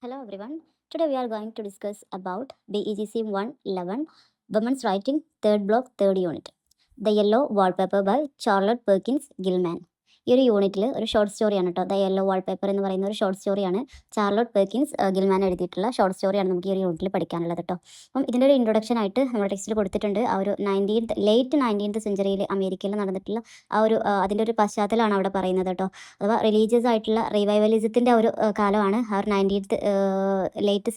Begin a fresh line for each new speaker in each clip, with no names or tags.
Hello everyone. Today we are going to discuss about BEGC 111 Women's Writing Third Block Third Unit. The Yellow Wallpaper by Charlotte Perkins Gilman. ഈ ഒരു യൂണിറ്റിൽ ഒരു short സ്റ്റോറിയാണ് കേട്ടോ. The yellow wallpaper എന്ന് പറയുന്ന ഒരു ഷോർട്ട് സ്റ്റോറിയാണ്. ചാർലോട്ട് പെർക്കിൻസ് ഗിൽമാൻ എഴുതിയിട്ടുള്ള ഷോർട്ട് സ്റ്റോറിയാണ് നമുക്ക് ഈ ഒരു യൂണിറ്റിൽ പഠിക്കാനുള്ളത് കേട്ടോ. അപ്പം ഇതിൻ്റെ ഒരു ഇൻട്രൊഡക്ഷൻ ആയിട്ട് നമ്മുടെ ടെക്സ്റ്റിൽ കൊടുത്തിട്ടുണ്ട്. ആ ഒരു ലേറ്റ് 19th സെഞ്ചുറിയിൽ അമേരിക്കയിൽ നടന്നിട്ടുള്ള ആ ഒരു അതിൻ്റെ ഒരു പശ്ചാത്തലമാണ് അവിടെ പറയുന്നത് കേട്ടോ. അഥവാ റിലീജിയസ് ആയിട്ടുള്ള റിവൈവലിസത്തിൻ്റെ ഒരു കാലമാണ് ആ ഒരു ലേറ്റ്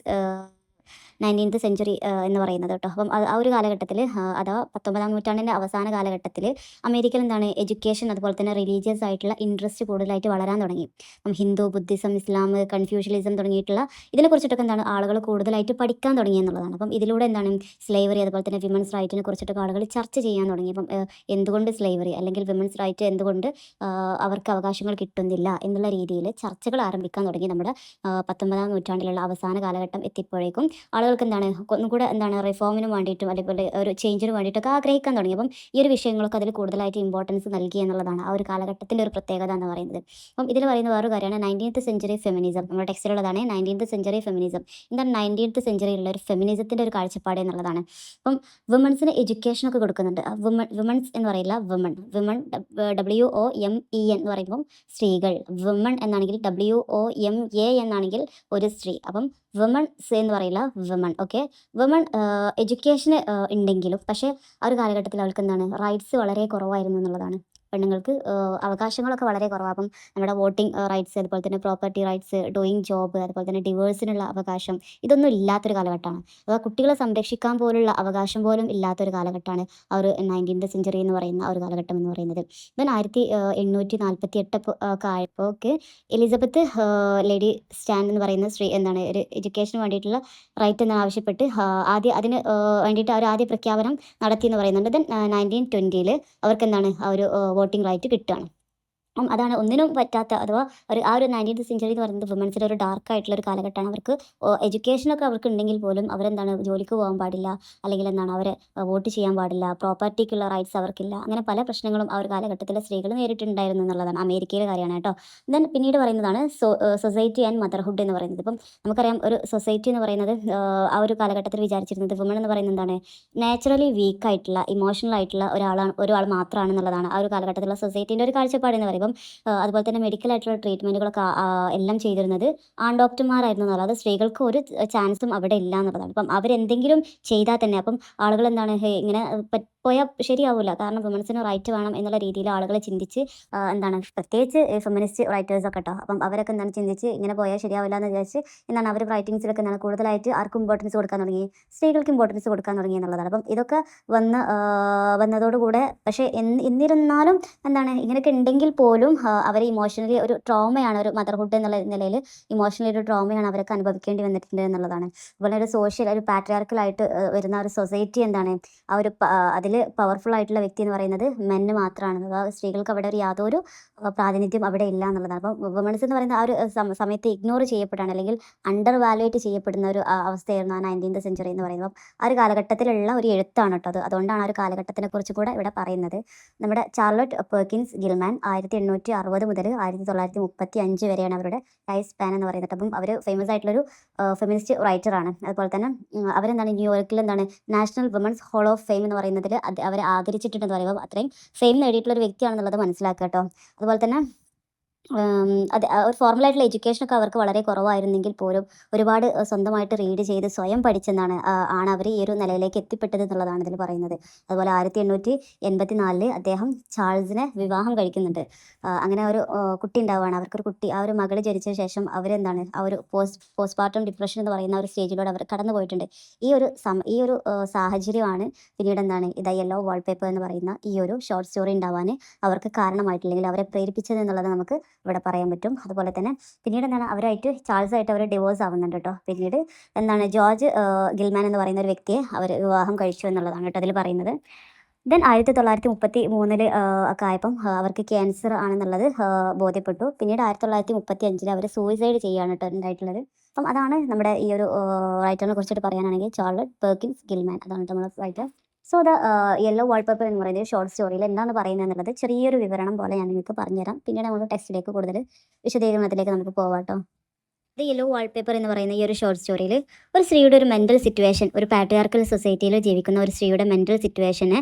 19th സെഞ്ചുറി എന്ന് പറയുന്നത് കേട്ടോ. അപ്പം ആ ഒരു കാലഘട്ടത്തിൽ അഥവാ 19ാം നൂറ്റാണ്ടിൻ്റെ അവസാന കാലഘട്ടത്തിൽ അമേരിക്കയിൽ എന്താണ് എഡ്യൂക്കേഷൻ അതുപോലെ തന്നെ റിലീജിയസ് ആയിട്ടുള്ള ഇൻട്രസ്റ്റ് കൂടുതലായിട്ട് വളരാൻ തുടങ്ങി. അപ്പം ഹിന്ദു, ബുദ്ധിസം, ഇസ്ലാം, കൺഫ്യൂഷ്യലിസം തുടങ്ങിയിട്ടുള്ള ഇതിനെക്കുറിച്ചിട്ടൊക്കെ എന്താണ് ആളുകൾ കൂടുതലായിട്ട് പഠിക്കാൻ തുടങ്ങി എന്നുള്ളതാണ്. അപ്പം ഇതിലൂടെ എന്താണ് സ്ലേവറി അതുപോലെ തന്നെ വിമൻസ് റൈറ്റിനെ കുറിച്ചിട്ടൊക്കെ ആളുകൾ ചർച്ച ചെയ്യാൻ തുടങ്ങി. അപ്പം എന്തുകൊണ്ട് സ്ലേവറി അല്ലെങ്കിൽ വിമൻസ് റൈറ്റ് എന്തുകൊണ്ട് അവർക്ക് അവകാശങ്ങൾ കിട്ടുന്നില്ല എന്നുള്ള രീതിയിൽ ചർച്ചകൾ ആരംഭിക്കാൻ തുടങ്ങി നമ്മുടെ 19ാം നൂറ്റാണ്ടിലുള്ള അവസാന കാലഘട്ടം എത്തിയപ്പോഴേക്കും ആളുകൾക്ക് എന്താണ് ഒന്നുകൂടെ എന്താണ് റിഫോമിനും വേണ്ടിയിട്ടും അതേപോലെ ഒരു ചേഞ്ചിന് വേണ്ടിയിട്ടൊക്കെ ആഗ്രഹിക്കാൻ തുടങ്ങി. അപ്പം ഈ ഒരു വിഷയങ്ങളൊക്കെ അതിൽ കൂടുതലായിട്ട് ഇമ്പോർട്ടൻസ് നൽകി എന്നുള്ളതാണ് ആ ഒരു കാലഘട്ടത്തിൻ്റെ ഒരു പ്രത്യേകത എന്ന് പറയുന്നത്. അപ്പം ഇതിൽ പറയുന്ന വേറൊരു കാര്യമാണ് 19th സെഞ്ചുറി ഫെമിനിസം. നമ്മുടെ ടെക്സ്റ്റിലുള്ളതാണ് 19th സെഞ്ചുറി ഫെമിനിസം. എന്താണ് 19th സെഞ്ചുറിയിലുള്ള ഒരു ഫെമിനിസത്തിൻ്റെ ഒരു കാഴ്ചപ്പാട് എന്നുള്ളതാണ്. അപ്പം വിമൻസിന് എഡ്യൂക്കേഷനൊക്കെ കൊടുക്കുന്നുണ്ട്. വിമൻസ് എന്ന് പറയില്ല, വിമൺ WOMEN എന്ന് പറയുമ്പം സ്ത്രീകൾ. വിമൺ എന്നാണെങ്കിൽ WOMA എന്നാണെങ്കിൽ ഒരു സ്ത്രീ. അപ്പം വിമൺസ് എന്ന് പറയില്ല, വിമൺ. ഓക്കെ, വിമൺ എഡ്യൂക്കേഷന് ഉണ്ടെങ്കിലും പക്ഷേ ആ ഒരു കാലഘട്ടത്തിൽ അവൾക്ക് എന്താണ് റൈറ്റ്സ് വളരെ കുറവായിരുന്നു എന്നുള്ളതാണ്. പെണ്ണുങ്ങൾക്ക് അവകാശങ്ങളൊക്കെ വളരെ കുറവാണ്. അപ്പം നമ്മുടെ വോട്ടിംഗ് റൈറ്റ്സ് അതുപോലെ തന്നെ പ്രോപ്പർട്ടി റൈറ്റ്സ്, ഡൂയിങ് ജോബ് അതുപോലെ തന്നെ ഡിവേഴ്സിനുള്ള അവകാശം ഇതൊന്നും ഇല്ലാത്തൊരു കാലഘട്ടമാണ്. അതായത് കുട്ടികളെ സംരക്ഷിക്കാൻ പോലുള്ള അവകാശം പോലും ഇല്ലാത്തൊരു കാലഘട്ടമാണ് ആ ഒരു 19th സെഞ്ചുറി എന്ന് പറയുന്ന ആ ഒരു കാലഘട്ടം എന്ന് പറയുന്നത്. ദെൻ 1848 ഒക്കെ ആയപ്പോൾക്ക് എലിസബത്ത് ലേഡി സ്റ്റാൻഡ് എന്ന് പറയുന്ന സ്ത്രീ എന്താണ് ഒരു എഡ്യൂക്കേഷന് വേണ്ടിയിട്ടുള്ള റൈറ്റ് എന്ന് ആവശ്യപ്പെട്ട് അതിന് വേണ്ടിയിട്ട് അവർ ആദ്യ പ്രഖ്യാപനം നടത്തി എന്ന് പറയുന്നുണ്ട്. ദെൻ 1920 അവർക്ക് എന്താണ് ആ ഒരു വോട്ടിംഗ് റൈറ്റ് കിട്ടുകയാണ്. അതാണ് ഒന്നിനും പറ്റാത്ത അഥവാ ആ ഒരു 19th സെഞ്ചുറി എന്ന് പറയുന്നത് വുമൻസിൻ്റെ ഒരു ഡാർക്ക് ആയിട്ടുള്ള ഒരു കാലഘട്ടമാണ്. അവർക്ക് എഡ്യൂക്കേഷനൊക്കെ അവർക്ക് ഉണ്ടെങ്കിൽ പോലും അവരെന്താണ് ജോലിക്ക് പോകാൻ പാടില്ല, അല്ലെങ്കിൽ എന്താണ് അവരെ വോട്ട് ചെയ്യാൻ പാടില്ല, പ്രോപ്പർട്ടിക്കുള്ള റൈറ്റ്സ് അവർക്കില്ല. അങ്ങനെ പല പ്രശ്നങ്ങളും ആ ഒരു കാലഘട്ടത്തിലെ സ്ത്രീകൾ നേരിട്ടുണ്ടായിരുന്നു എന്നുള്ളതാണ്. അമേരിക്കയിലെ കാര്യമാണ് കേട്ടോ. ദെൻ പിന്നീട് പറയുന്നതാണ് സൊസൈറ്റി ആൻഡ് മദർഹുഡ് എന്ന് പറയുന്നത്. ഇപ്പം നമുക്കറിയാം ഒരു സൊസൈറ്റി എന്ന് പറയുന്നത് ആ ഒരു കാലഘട്ടത്തിൽ വിചാരിച്ചിരുന്നത് വുമൺ എന്ന് പറയുന്നത് എന്താണ് നാച്ചുറലി വീക്കായിട്ടുള്ള ഇമോഷണൽ ആയിട്ടുള്ള ഒരാൾ മാത്രമാണെന്നുള്ളതാണ് ആ ഒരു കാലഘട്ടത്തിലുള്ള സൊസൈറ്റീൻ്റെ ഒരു കാഴ്ചപ്പാട് എന്ന് പറയുമ്പോൾ. അതുപോലെ തന്നെ മെഡിക്കൽ ആയിട്ടുള്ള ട്രീറ്റ്മെൻറ്റുകളൊക്കെ എല്ലാം ചെയ്തിരുന്നത് ആൺഡോക്ടർമാരായിരുന്നു എന്നുള്ളത്. അത് സ്ത്രീകൾക്ക് ഒരു ചാൻസും അവിടെ ഇല്ല എന്നുള്ളതാണ്. അപ്പം അവരെന്തെങ്കിലും ചെയ്താൽ തന്നെ അപ്പം ആളുകൾ എന്താണ് ഇങ്ങനെ പോയാൽ ശരിയാവില്ല, കാരണം വിമൻസിന് റൈറ്റ് വേണം എന്നുള്ള രീതിയിൽ ആളുകൾ ചിന്തിച്ച് എന്താണ് പ്രത്യേകിച്ച് ഫെമിനിസ്റ്റ് റൈറ്റേഴ്സൊക്കെ കേട്ടോ. അപ്പം അവരൊക്കെ എന്താണ് ചിന്തിച്ച് ഇങ്ങനെ പോയാൽ ശരിയാവില്ല എന്ന് വിചാരിച്ച് എന്താണ് അവർ റൈറ്റിങ്സിലൊക്കെ എന്താണ് കൂടുതലായിട്ട് ആർക്കും ഇമ്പോർട്ടൻസ് കൊടുക്കാൻ തുടങ്ങി, സ്ത്രീകൾക്ക് ഇമ്പോർട്ടൻസ് കൊടുക്കാൻ തുടങ്ങി എന്നുള്ളതാണ്. അപ്പം ഇതൊക്കെ വന്നതോടുകൂടെ പക്ഷേ എന്നിരുന്നാലും എന്താണ് ഇങ്ങനെയൊക്കെ ഉണ്ടെങ്കിൽ പോലും അവർ ഇമോഷണലി ഒരു ട്രോമയാണ്, ഒരു മദർഹുഡ് എന്നുള്ള നിലയിൽ ഇമോഷണലി ഒരു ട്രോമയാണ് അവരൊക്കെ അനുഭവിക്കേണ്ടി വന്നിട്ടുണ്ട് എന്നുള്ളതാണ്. അതുപോലെ ഒരു സോഷ്യൽ ഒരു പാട്രിയാർക്കലായിട്ട് വരുന്ന ഒരു സൊസൈറ്റി എന്താണ് ആ ഒരു അതിൽ പവർഫുൾ ആയിട്ടുള്ള വ്യക്തി എന്ന് പറയുന്നത് മെന്ന് മാത്രമാണ്. അതായത് സ്ത്രീകൾക്ക് അവിടെ ഒരു യാതൊരു പ്രാതിനിധ്യം അവിടെ ഇല്ല എന്നുള്ളതാണ്. അപ്പം വുമൺസ് എന്ന് പറയുന്ന ആ ഒരു സമയത്ത് ഇഗ്നോർ ചെയ്യപ്പെട്ടാണ് അല്ലെങ്കിൽ അണ്ടർ വാലുവേറ്റ് ചെയ്യപ്പെടുന്ന ഒരു അവസ്ഥയായിരുന്നു ആ 19th സെഞ്ചുറി എന്ന് പറയുമ്പോൾ. ആ ഒരു കാലഘട്ടത്തിലുള്ള ഒരു എഴുത്താണ് കേട്ടോ അത്. അതുകൊണ്ടാണ് ആ ഒരു കാലഘട്ടത്തിനെ കുറിച്ച് കൂടെ ഇവിടെ പറയുന്നത്. നമ്മുടെ ചാർലോട്ട് പെർക്കിൻസ് ഗിൽമാൻ 1860 മുതൽ 1935 വരെയാണ് അവരുടെ ലൈഫ് സ്പാൻ എന്ന് പറയുന്നത്. അപ്പം അവർ ഫേമസ് ആയിട്ടുള്ളൊരു ഫെമിനിസ്റ്റ് റൈറ്ററാണ്. അതുപോലെ തന്നെ അവരെന്താണ് ന്യൂയോർക്കിൽ എന്താണ് National Women's Hall of Fame എന്ന് പറയുന്നതിൽ അവരെ ആദരിച്ചിട്ടുണ്ടെന്ന് പറയുമ്പോൾ അത്രയും ഫെയിം നേടിയിട്ടുള്ള ഒരു വ്യക്തിയാണെന്നുള്ളത് മനസ്സിലാക്കുക കേട്ടോ. അതുപോലെ തന്നെ അത് ഒരു ഫോർമലായിട്ടുള്ള എഡ്യൂക്കേഷനൊക്കെ അവർക്ക് വളരെ കുറവായിരുന്നെങ്കിൽ പോലും ഒരുപാട് സ്വന്തമായിട്ട് റീഡ് ചെയ്ത് സ്വയം പഠിച്ചെന്നാണ് ആണ് അവർ ഈ ഒരു നിലയിലേക്ക് എത്തിപ്പെട്ടത് എന്നുള്ളതാണ് ഇതിൽ പറയുന്നത്. അതുപോലെ 1884 അദ്ദേഹം ചാൾസിനെ വിവാഹം കഴിക്കുന്നുണ്ട്. അങ്ങനെ ഒരു കുട്ടി ഉണ്ടാവുകയാണ്. അവർക്കൊരു കുട്ടി, ആ ഒരു മകൾ ജനിച്ച ശേഷം അവരെന്താണ് ആ ഒരു പോസ്റ്റ്മോർട്ടം ഡിപ്രഷൻ എന്ന് പറയുന്ന ഒരു സ്റ്റേജിലൂടെ അവർ കടന്നു പോയിട്ടുണ്ട്. ഈ ഒരു സാഹചര്യമാണ് പിന്നീട് എന്താണ് ദ യെല്ലോ വാൾപേപ്പർ എന്ന് പറയുന്ന ഈ ഒരു ഷോർട്ട് സ്റ്റോറി ഉണ്ടാവാൻ അവർക്ക് കാരണമായിട്ടില്ലെങ്കിൽ അവരെ പ്രേരിപ്പിച്ചത് എന്നുള്ളത് നമുക്ക് ഇവിടെ പറയാൻ പറ്റും. അതുപോലെ തന്നെ പിന്നീട് എന്താണ് ചാൾസായിട്ട് അവർ ഡിവോഴ്സ് ആവുന്നുണ്ട് കേട്ടോ. പിന്നീട് എന്താണ് ജോർജ് ഗിൽമാൻ എന്ന് പറയുന്ന ഒരു വ്യക്തിയെ അവർ വിവാഹം കഴിച്ചു എന്നുള്ളതാണ് കേട്ടോ അതിൽ പറയുന്നത്. ദെൻ 1933 ഒക്കെ ആയപ്പം അവർക്ക് ക്യാൻസർ ആണെന്നുള്ളത് ബോധ്യപ്പെട്ടു. പിന്നീട് 1935 അവർ സൂയിസൈഡ് ചെയ്യുകയാണ് കേട്ടോ ഉണ്ടായിട്ടുള്ളത്. അപ്പം അതാണ് നമ്മുടെ ഈ ഒരു റൈറ്ററിനെ കുറിച്ചിട്ട് പറയാനാണെങ്കിൽ ചാർലറ്റ് പെർക്കിൻസ് ഗിൽമാൻ, അതാണ് നമ്മുടെ writer. So the yellow wallpaper എന്ന് പറയുന്നത് ഷോർട്ട് സ്റ്റോറിയിൽ എന്താണ് പറയുന്നത് എന്നുള്ളത് ചെറിയൊരു വിവരണം പോലെ ഞാൻ നിങ്ങൾക്ക് പറഞ്ഞുതരാം. പിന്നീട് നമുക്ക് ടെക്സ്റ്റിലേക്ക് കൂടുതൽ വിശദീകരണത്തിലേക്ക് നമുക്ക് പോവാം കേട്ടോ. ദ യെല്ലോ വാൾപേപ്പർ എന്ന് പറയുന്ന ഈ ഒരു ഷോർട്ട് സ്റ്റോറിയിൽ ഒരു സ്ത്രീയുടെ ഒരു മെൻ്റൽ സിറ്റുവേഷൻ, ഒരു പാട്രിയാർക്കൽ സൊസൈറ്റിയിൽ ജീവിക്കുന്ന ഒരു സ്ത്രീയുടെ മെൻ്റൽ സിറ്റുവേഷനെ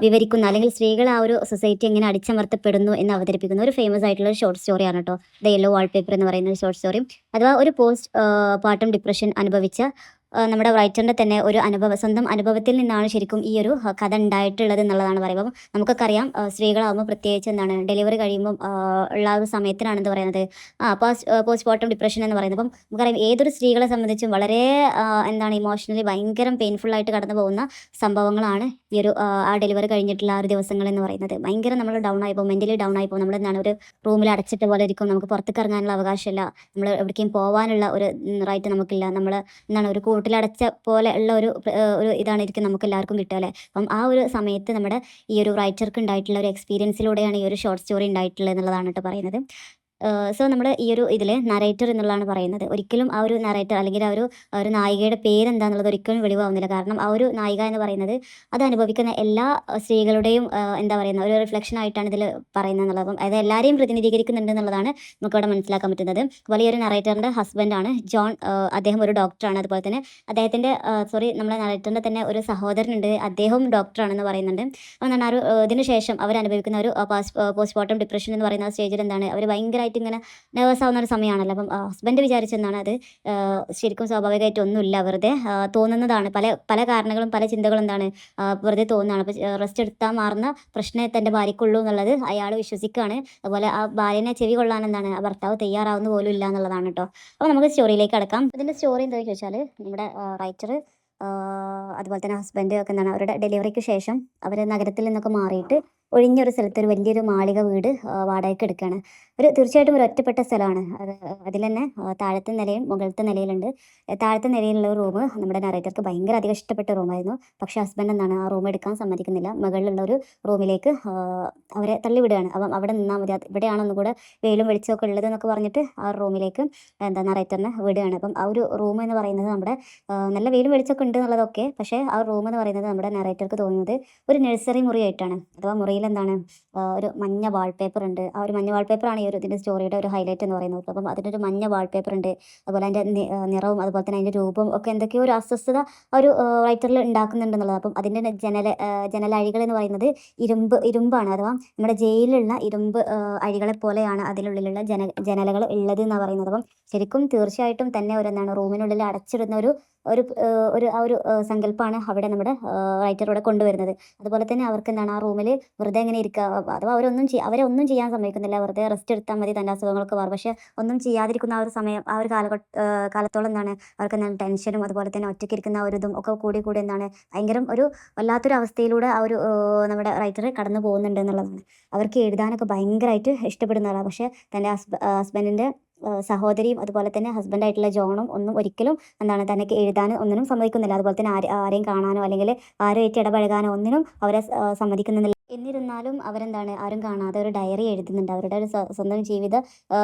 വിവരിക്കുന്ന, അല്ലെങ്കിൽ സ്ത്രീകൾ ആ ഒരു സൊസൈറ്റി എങ്ങനെ അടിച്ചമർത്തപ്പെടുന്നു എന്ന് അവതരിപ്പിക്കുന്ന ഒരു ഫേമസ് ആയിട്ടുള്ള ഒരു ഷോർട്ട് സ്റ്റോറിയാണ് കേട്ടോ ദ യെല്ലോ വാൾപേപ്പർ എന്ന് പറയുന്ന ഒരു ഷോർട്ട് സ്റ്റോറി. അഥവാ ഒരു പോസ്റ്റ് പാർട്ടം ഡിപ്രഷൻ അനുഭവിച്ച നമ്മുടെ റൈറ്ററിൻ്റെ തന്നെ ഒരു സ്വന്തം അനുഭവത്തിൽ നിന്നാണ് ശരിക്കും ഈ ഒരു കഥ ഉണ്ടായിട്ടുള്ളത് എന്നുള്ളതാണ് പറയുമ്പോൾ നമുക്കൊക്കെ അറിയാം, സ്ത്രീകളാകുമ്പോൾ പ്രത്യേകിച്ച് എന്താണ് ഡെലിവറി കഴിയുമ്പം ഉള്ള ഒരു സമയത്തിനാണ് എന്ത് പറയുന്നത് പോസ്റ്റ്മോർട്ടം ഡിപ്രഷൻ എന്ന് പറയുന്നത്. അപ്പം നമുക്കറിയാം ഏതൊരു സ്ത്രീകളെ സംബന്ധിച്ചും വളരെ എന്താണ് ഇമോഷണലി ഭയങ്കര പെയിൻഫുൾ ആയിട്ട് കടന്നു പോകുന്ന സംഭവങ്ങളാണ് ഈ ഒരു ആ ഡെലിവറി കഴിഞ്ഞിട്ടുള്ള ആ ഒരു ദിവസങ്ങൾ എന്ന് പറയുന്നത്. ഭയങ്കര നമ്മൾ ഡൗൺ ആയിപ്പോൾ, മെൻ്റലി ഡൗൺ ആയിപ്പോൾ, നമ്മൾ എന്താണ് ഒരു റൂമിൽ അടച്ചിട്ട പോലെ ഇരിക്കും, നമുക്ക് പുറത്തേക്ക് ഇറങ്ങാനുള്ള അവകാശമില്ല, നമ്മൾ എവിടേക്കും പോകാനുള്ള ഒരു റൈറ്റ് നമുക്കില്ല, നമ്മൾ എന്താണ് ഒരു കൂട്ടിലടച്ച പോലെ ഉള്ള ഒരു ഇതാണ് ഇരിക്കും നമുക്ക് എല്ലാവർക്കും കിട്ടുക അല്ലേ. അപ്പം ആ ഒരു സമയത്ത് നമ്മുടെ ഈ ഒരു റൈറ്റർക്ക് ഉണ്ടായിട്ടുള്ള ഒരു എക്സ്പീരിയൻസിലൂടെയാണ് ഈ ഒരു ഷോർട്ട് സ്റ്റോറി ഉണ്ടായിട്ടുള്ളത് എന്നുള്ളതാണ് കേട്ടോ പറയുന്നത്. സോ നമ്മൾ ഈ ഒരു ഇതിൽ നറേറ്റർ എന്നുള്ളതാണ് പറയുന്നത്. ഒരിക്കലും ആ ഒരു നറേറ്റർ അല്ലെങ്കിൽ ആ ഒരു നായികയുടെ പേരെന്താണെന്നുള്ളത് ഒരിക്കലും വെളിവാകുന്നില്ല. കാരണം ആ ഒരു നായിക എന്ന് പറയുന്നത് അത് അനുഭവിക്കുന്ന എല്ലാ സ്ത്രീകളുടെയും എന്താ പറയുന്ന ഒരു റിഫ്ലക്ഷൻ ആയിട്ടാണ് ഇതിൽ പറയുന്നത് എന്നുള്ളത്. അപ്പം അത് എല്ലാവരെയും പ്രതിനിധീകരിക്കുന്നുണ്ട് എന്നുള്ളതാണ് നമുക്കവിടെ മനസ്സിലാക്കാൻ പറ്റുന്നത്. വലിയൊരു നറേറ്ററിൻ്റെ ഹസ്ബൻഡാണ് ജോൺ. അദ്ദേഹം ഒരു ഡോക്ടറാണ്. അതുപോലെ തന്നെ അദ്ദേഹത്തിൻ്റെ നമ്മുടെ നറേറ്ററിൻ്റെ തന്നെ ഒരു സഹോദരനുണ്ട്, അദ്ദേഹവും ഡോക്ടറാണെന്ന് പറയുന്നുണ്ട്. എന്താണ് ആ ഒരു ഇതിന് ശേഷം അവരനുഭവിക്കുന്ന ഒരു പോസ്റ്റ്മോർട്ടം ഡിപ്രഷൻ എന്ന് പറയുന്ന സ്റ്റേജിൽ എന്താണ് അവർ ഭയങ്കരമായിട്ട് ഇങ്ങനെ നെർവസ് ആവുന്ന ഒരു സമയമാണല്ലോ. അപ്പം ഹസ്ബൻഡ് വിചാരിച്ചെന്നാണ് അത് ശരിക്കും സ്വാഭാവികമായിട്ട് ഒന്നുമില്ല, വെറുതെ തോന്നുന്നതാണ്. പല പല കാരണങ്ങളും പല ചിന്തകളും എന്താണ് വെറുതെ തോന്നുന്നതാണ്. അപ്പോൾ റെസ്റ്റ് എടുത്താൽ മാറുന്ന പ്രശ്നമേ തൻ്റെ ഭാര്യയ്ക്കുള്ളൂ എന്നുള്ളത് അയാൾ വിശ്വസിക്കുകയാണ്. അതുപോലെ ആ ഭാര്യനെ ചെവി കൊള്ളാൻ എന്താണ് ആ ഭർത്താവ് തയ്യാറാവുന്ന പോലും ഇല്ല എന്നുള്ളതാണ് കേട്ടോ. അപ്പോൾ നമുക്ക് സ്റ്റോറിയിലേക്ക് കടക്കാം. ഇതിൻ്റെ സ്റ്റോറി എന്താണെന്ന് ചോദിച്ചാൽ നമ്മുടെ റൈറ്റർ അതുപോലെ തന്നെ ഹസ്ബൻഡ് ഒക്കെ എന്താണ് അവരുടെ ഡെലിവറിക്ക് ശേഷം അവർ നഗരത്തിൽ നിന്നൊക്കെ മാറിയിട്ട് ഒഴിഞ്ഞൊരു സ്ഥലത്ത് ഒരു വലിയൊരു മാളിക വീട് വാടകയ്ക്ക് എടുക്കുകയാണ്. തീർച്ചയായിട്ടും ഒരു ഒറ്റപ്പെട്ട സ്ഥലമാണ്. അതിൽ തന്നെ താഴത്തെ നിലയും മുകളിലത്തെ നിലയിലുണ്ട്. താഴത്തെ നിലയിലുള്ള ഒരു റൂം നമ്മുടെ നറേറ്റർക്ക് ഭയങ്കര അധികം ഇഷ്ടപ്പെട്ട റൂമായിരുന്നു. പക്ഷേ ഹസ്ബൻഡ് എന്താണ് ആ റൂം എടുക്കാൻ സമ്മതിക്കുന്നില്ല. മുകളിലുള്ള ഒരു റൂമിലേക്ക് അവരെ തള്ളിവിടുകയാണ്. അപ്പം അവിടെ നിന്നാൽ മതി, ഇവിടെയാണ് ഒന്നുകൂടെ വെയിലും വെളിച്ചമൊക്കെ ഉള്ളത് എന്നൊക്കെ പറഞ്ഞിട്ട് ആ റൂമിലേക്ക് എന്താ നറേറ്ററിനെ വിടുകയാണ്. അപ്പം ആ ഒരു റൂം എന്ന് പറയുന്നത് നമ്മുടെ നല്ല വെയിലും വെളിച്ചമൊക്കെ ഉണ്ട് എന്നുള്ളതൊക്കെ, പക്ഷേ ആ റൂം എന്ന് പറയുന്നത് നമ്മുടെ നറേറ്റർക്ക് തോന്നുന്നത് ഒരു നഴ്സറി മുറിയായിട്ടാണ്. അഥവാ മുറിയിൽ എന്താണ് ഒരു മഞ്ഞ വാൾപേപ്പർ ഉണ്ട്. ആ ഒരു മഞ്ഞ വാൾപേപ്പറാണ് ഈ ഒരു ഇതിൻ്റെ സ്റ്റോറിയുടെ ഒരു ഹൈലൈറ്റ് എന്ന് പറയുന്നത്. അപ്പം അതിനൊരു മഞ്ഞ വാൾപേപ്പർ ഉണ്ട്. അതുപോലെ അതിൻ്റെ നിറവും അതുപോലെ തന്നെ അതിൻ്റെ രൂപവും ഒക്കെ എന്തൊക്കെയോ ഒരു അസ്വസ്ഥത ഒരു റൈറ്ററിൽ ഉണ്ടാക്കുന്നുണ്ടെന്നുള്ളത്. അപ്പം അതിൻ്റെ ജനലഴികൾ എന്ന് പറയുന്നത് ഇരുമ്പാണ്. അഥവാ നമ്മുടെ ജയിലിലുള്ള ഇരുമ്പ് അഴികളെ പോലെയാണ് അതിനുള്ളിലുള്ള ജനലകൾ ഉള്ളത് എന്നാണ് പറയുന്നത്. അപ്പം ശരിക്കും തീർച്ചയായിട്ടും തന്നെ ഒരു എന്താണ് റൂമിനുള്ളിൽ അടച്ചിടുന്ന ഒരു ആ ഒരു സങ്കല്പമാണ് അവിടെ നമ്മുടെ റൈറ്ററോടെ കൊണ്ടുവരുന്നത്. അതുപോലെ തന്നെ അവർക്ക് എന്താണ് ആ റൂമിൽ വെറുതെ ഇങ്ങനെ ഇരിക്കുക, അഥവാ അവരെ ഒന്നും ചെയ്യാൻ സമ്മതിക്കുന്നില്ല. വെറുതെ റെസ്റ്റ് എടുത്താൽ മതി, തൻ്റെ അസുഖങ്ങളൊക്കെ മാറും. പക്ഷേ ഒന്നും ചെയ്യാതിരിക്കുന്ന ആ ഒരു സമയം, ആ ഒരു കാലത്തോളം എന്താണ് അവർക്ക് എന്താണ് ടെൻഷനും അതുപോലെ തന്നെ ഒറ്റയ്ക്ക് ഇരിക്കുന്ന ഒരു ഇതും ഒക്കെ കൂടി എന്താണ് ഭയങ്കര ഒരു വല്ലാത്തൊരു അവസ്ഥയിലൂടെ ആ ഒരു നമ്മുടെ റൈറ്റർ കടന്നു പോകുന്നുണ്ട് എന്നുള്ളതാണ്. അവർക്ക് എഴുതാനൊക്കെ ഭയങ്കരമായിട്ട് ഇഷ്ടപ്പെടുന്നതാണ്. പക്ഷേ തൻ്റെ ഹസ്ബൻഡിൻ്റെ സഹോദരിയും അതുപോലെ തന്നെ ഹസ്ബൻഡായിട്ടുള്ള ജോണും ഒന്നും ഒരിക്കലും എന്താണ് തനിക്ക് എഴുതാനോ ഒന്നിനും സമ്മതിക്കുന്നില്ല. അതുപോലെ തന്നെ ആരെയും കാണാനോ അല്ലെങ്കിൽ ആരുമായിട്ട് ഇടപഴകാനോ ഒന്നിനും അവരെ സമ്മതിക്കുന്നില്ല. എന്നിരുന്നാലും അവരെന്താണ് ആരും കാണാതെ ഒരു ഡയറി എഴുതുന്നുണ്ട്. അവരുടെ ഒരു സ്വന്തം ജീവിത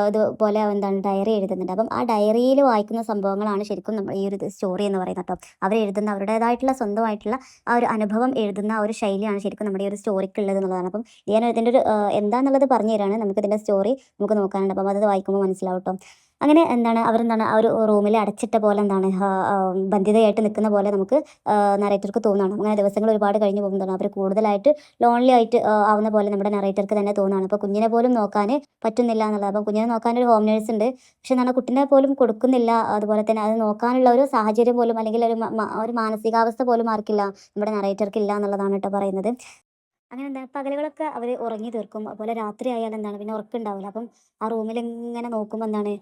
ഇതുപോലെ എന്താണ് ഡയറി എഴുതുന്നുണ്ട്. അപ്പം ആ ഡയറിയിൽ വായിക്കുന്ന സംഭവങ്ങളാണ് ശരിക്കും ഈ ഒരു സ്റ്റോറി എന്ന് പറയുന്നത് കേട്ടോ. അവരെഴുതുന്ന അവരുടേതായിട്ടുള്ള സ്വന്തമായിട്ടുള്ള ആ ഒരു അനുഭവം എഴുതുന്ന ആ ഒരു ശൈലിയാണ് ശരിക്കും നമ്മുടെ ഈ ഒരു സ്റ്റോറിക്ക് ഉള്ളത് എന്നുള്ളതാണ്. അപ്പം ഞാൻ ഇതിൻ്റെ ഒരു എന്താണെന്നുള്ളത് പറഞ്ഞു തരാണ്. നമുക്കിതിൻ്റെ സ്റ്റോറി നമുക്ക് നോക്കാനുണ്ട്. അപ്പം അത് വായിക്കുമ്പോൾ മനസ്സിലാവും കേട്ടോ. അങ്ങനെ എന്താണ് അവരെന്താണ് ആ ഒരു റൂമിൽ അടച്ചിട്ട പോലെ എന്താണ് ബന്ധിതയായിട്ട് നിൽക്കുന്ന പോലെ നമുക്ക് നറേറ്റർക്ക് തോന്നുകയാണ്. അങ്ങനെ ദിവസങ്ങൾ ഒരുപാട് കഴിഞ്ഞ് പോകുന്നതാണ്. അവർ കൂടുതലായിട്ട് ലോൺലി ആയിട്ട് ആവുന്ന പോലെ നമ്മുടെ നറേറ്റർക്ക് തന്നെ തോന്നുകയാണ്. അപ്പോൾ കുഞ്ഞിനെ പോലും നോക്കാൻ പറ്റുന്നില്ല എന്നുള്ളത്. അപ്പം കുഞ്ഞിനെ നോക്കാനൊരു ഹോം നേഴ്സ് ഉണ്ട്, പക്ഷെ എന്താണ് കുട്ടിനെ പോലും കൊടുക്കുന്നില്ല. അതുപോലെ തന്നെ അത് നോക്കാനുള്ള ഒരു സാഹചര്യം പോലും അല്ലെങ്കിൽ ഒരു മാനസികാവസ്ഥ പോലും ആർക്കില്ല, നമ്മുടെ നറേറ്റർക്ക് ഇല്ല എന്നുള്ളതാണ് കേട്ടോ പറയുന്നത്. അങ്ങനെ എന്താണ് പകലുകളൊക്കെ അവർ ഉറങ്ങി തീർക്കും. അതുപോലെ രാത്രി ആയാൽ എന്താണ് പിന്നെ ഉറക്കമുണ്ടാവില്ല. അപ്പം ആ റൂമിലിങ്ങനെ നോക്കുമ്പോൾ എന്താണ്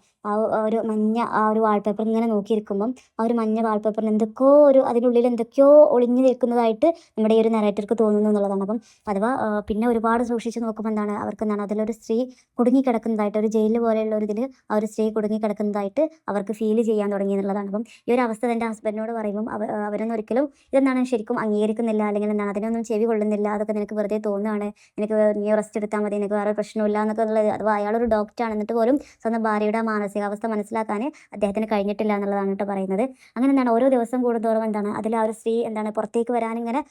ഒരു മഞ്ഞ ആ ഒരു വാൾപേപ്പർ ഇങ്ങനെ നോക്കിയിരിക്കുമ്പം ആ ഒരു മഞ്ഞ വാൾപേപ്പറിന് എന്തൊക്കെയോ അതിനുള്ളിൽ എന്തൊക്കെയോ ഒളിഞ്ഞു നിൽക്കുന്നതായിട്ട് നമ്മുടെ ഈ ഒരു നറേറ്റർക്ക് തോന്നുന്നു എന്നുള്ളതാണ്. അപ്പം അഥവാ പിന്നെ ഒരുപാട് സൂക്ഷിച്ച് നോക്കുമ്പോൾ എന്താണ് അവർക്ക് എന്താണ് അതിലൊരു സ്ത്രീ കുടുങ്ങിക്കിടക്കുന്നതായിട്ട്, ഒരു ജയിൽ പോലെയുള്ള ഒരു ഇതിൽ ആ ഒരു സ്ത്രീ കുടുങ്ങിക്കിടക്കുന്നതായിട്ട് അവർക്ക് ഫീൽ ചെയ്യാൻ തുടങ്ങി എന്നുള്ളതാണ്. അപ്പം ഈ ഒരു അവസ്ഥ തൻ്റെ ഹസ്ബൻഡിനോട് പറയുമ്പം അവരൊന്നും ഒരിക്കലും ഇതെന്താണ് ശരിക്കും അംഗീകരിക്കുന്നില്ല, അല്ലെങ്കിൽ എന്താണ് അതിനൊന്നും ചെവി കൊള്ളുന്നില്ല, അതൊക്കെ നിനക്ക് വെറുതെ തോന്നുകയാണ്, നിനക്ക് നീ റെസ്റ്റ് എടുത്താൽ മതി, നിനക്ക് വേറെ പ്രശ്നമില്ല എന്നൊക്കെ ഉള്ളത്. അഥവാ അയാളൊരു ഡോക്ടറാണ്, എന്നിട്ട് പോലും സ്വന്തം ഭാര്യയുടെ മാനസികാവസ്ഥ മനസ്സിലാക്കാൻ അദ്ദേഹത്തിന് കഴിഞ്ഞിട്ടില്ല എന്നുള്ളതാണ് കേട്ടോ പറയുന്നത്. അങ്ങനെ എന്താണ് ഓരോ ദിവസം കൂടുന്തോറും എന്താണ് അതിൽ ആ ഒരു സ്ത്രീ എന്താണ് പുറത്തേക്ക് വരാനിങ്ങനെ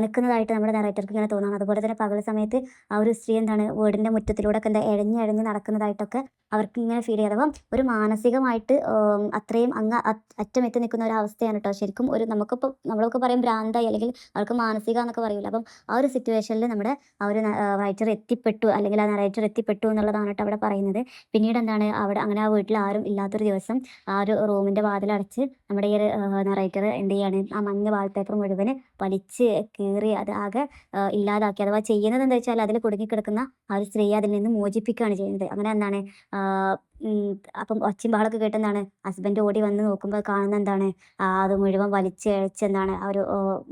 നിൽക്കുന്നതായിട്ട് നമ്മുടെ നറേറ്റർക്ക് ഇങ്ങനെ തോന്നുകയാണ്. അതുപോലെ തന്നെ പകൽ സമയത്ത് ആ ഒരു സ്ത്രീ എന്താണ് വീടിൻ്റെ മുറ്റത്തിലൂടെ ഒക്കെ എന്താ എഴഞ്ഞ് നടക്കുന്നതായിട്ടൊക്കെ അവർക്ക് ഇങ്ങനെ ഫീൽ ചെയ്യും. അഥവാ ഒരു മാനസികമായിട്ട് അത്രയും അങ്ങ് അറ്റമെത്തി നിൽക്കുന്ന ഒരു അവസ്ഥയാണ് കേട്ടോ. ശരിക്കും ഒരു നമ്മളൊക്കെ പറയും ഭ്രാന്തായി അല്ലെങ്കിൽ അവർക്ക് മാനസിക എന്നൊക്കെ പറയൂല. അപ്പം ആ ഒരു സിറ്റുവേഷനിൽ നമ്മുടെ ആ ഒരു റൈറ്റർ എത്തിപ്പെട്ടു, അല്ലെങ്കിൽ ആ നറേറ്റർ എത്തിപ്പെട്ടു എന്നുള്ളതാണ് കേട്ടോ അവിടെ പറയുന്നത്. പിന്നീട് എന്താണ് അവിടെ അങ്ങനെ ആ വീട്ടിൽ ആരും ഇല്ലാത്തൊരു ദിവസം ആ ഒരു റൂമിൻ്റെ വാതിലടച്ച് നമ്മുടെ ഈ ഒരു നറേറ്റർ എന്ത് ചെയ്യാണ്, ആ മഞ്ഞ വാൾപേപ്പർ മുഴുവൻ വലിച്ച് കീറി അത് ആകെ ഇല്ലാതാക്കി. അഥവാ ചെയ്യുന്നത് എന്താ വെച്ചാൽ അതിൽ കുടുങ്ങിക്കിടക്കുന്ന ആ ഒരു സ്ത്രീയെ അതിൽ നിന്ന് മോചിപ്പിക്കുകയാണ് ചെയ്യുന്നത്. അങ്ങനെ എന്താണ് അപ്പം ഒച്ചയും ബഹളമൊക്കെ കേട്ട് എന്താണ് ഹസ്ബൻഡ് ഓടി വന്ന് നോക്കുമ്പോൾ കാണുന്ന എന്താണ് അത് മുഴുവൻ വലിച്ചിഴച്ച് എന്താണ് ആ ഒരു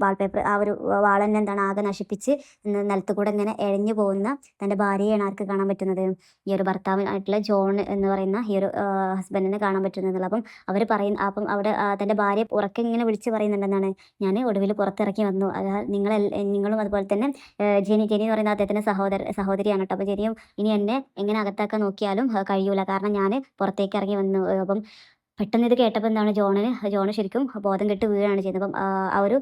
വാൾപേപ്പർ ആ ഒരു വാൾ തന്നെ എന്താണ് ആകെ നശിപ്പിച്ച് നിലത്ത് കൂടെ ഇങ്ങനെ എഴഞ്ഞു പോകുന്ന തൻ്റെ ഭാര്യയാണ് ആർക്ക് കാണാൻ പറ്റുന്നത്, ഈ ഒരു ഭർത്താവായിട്ടുള്ള ജോൺ എന്ന് പറയുന്ന ഈ ഒരു ഹസ്ബൻഡിനെ കാണാൻ പറ്റുന്നതെന്നുള്ളത്. അപ്പം അവർ പറയുന്ന അപ്പം അവിടെ തൻ്റെ ഭാര്യ ഉറക്കെ ഇങ്ങനെ വിളിച്ച് പറയുന്നുണ്ടെന്നാണ്, ഞാൻ ഒടുവിൽ പുറത്തിറക്കി വന്നു. അതായത് നിങ്ങളും അതുപോലെ തന്നെ ജെനി എന്ന് പറയുന്ന അദ്ദേഹത്തിൻ്റെ സഹോദരിയാണ് കേട്ടോ. അപ്പോൾ ജെനിയും ഇനി എന്നെ എങ്ങനെ അകത്താക്കാൻ നോക്കിയാലും കഴിയൂല, കാരണം ഞാൻ പുറത്തേക്ക് ഇറങ്ങി വന്നു. അപ്പം പെട്ടെന്ന് ഇത് കേട്ടപ്പോൾ എന്താണ് ജോൺ ശരിക്കും ബോധം കെട്ട് വീഴുകയാണ് ചെയ്യുന്നത്. അപ്പം ആ ഒരു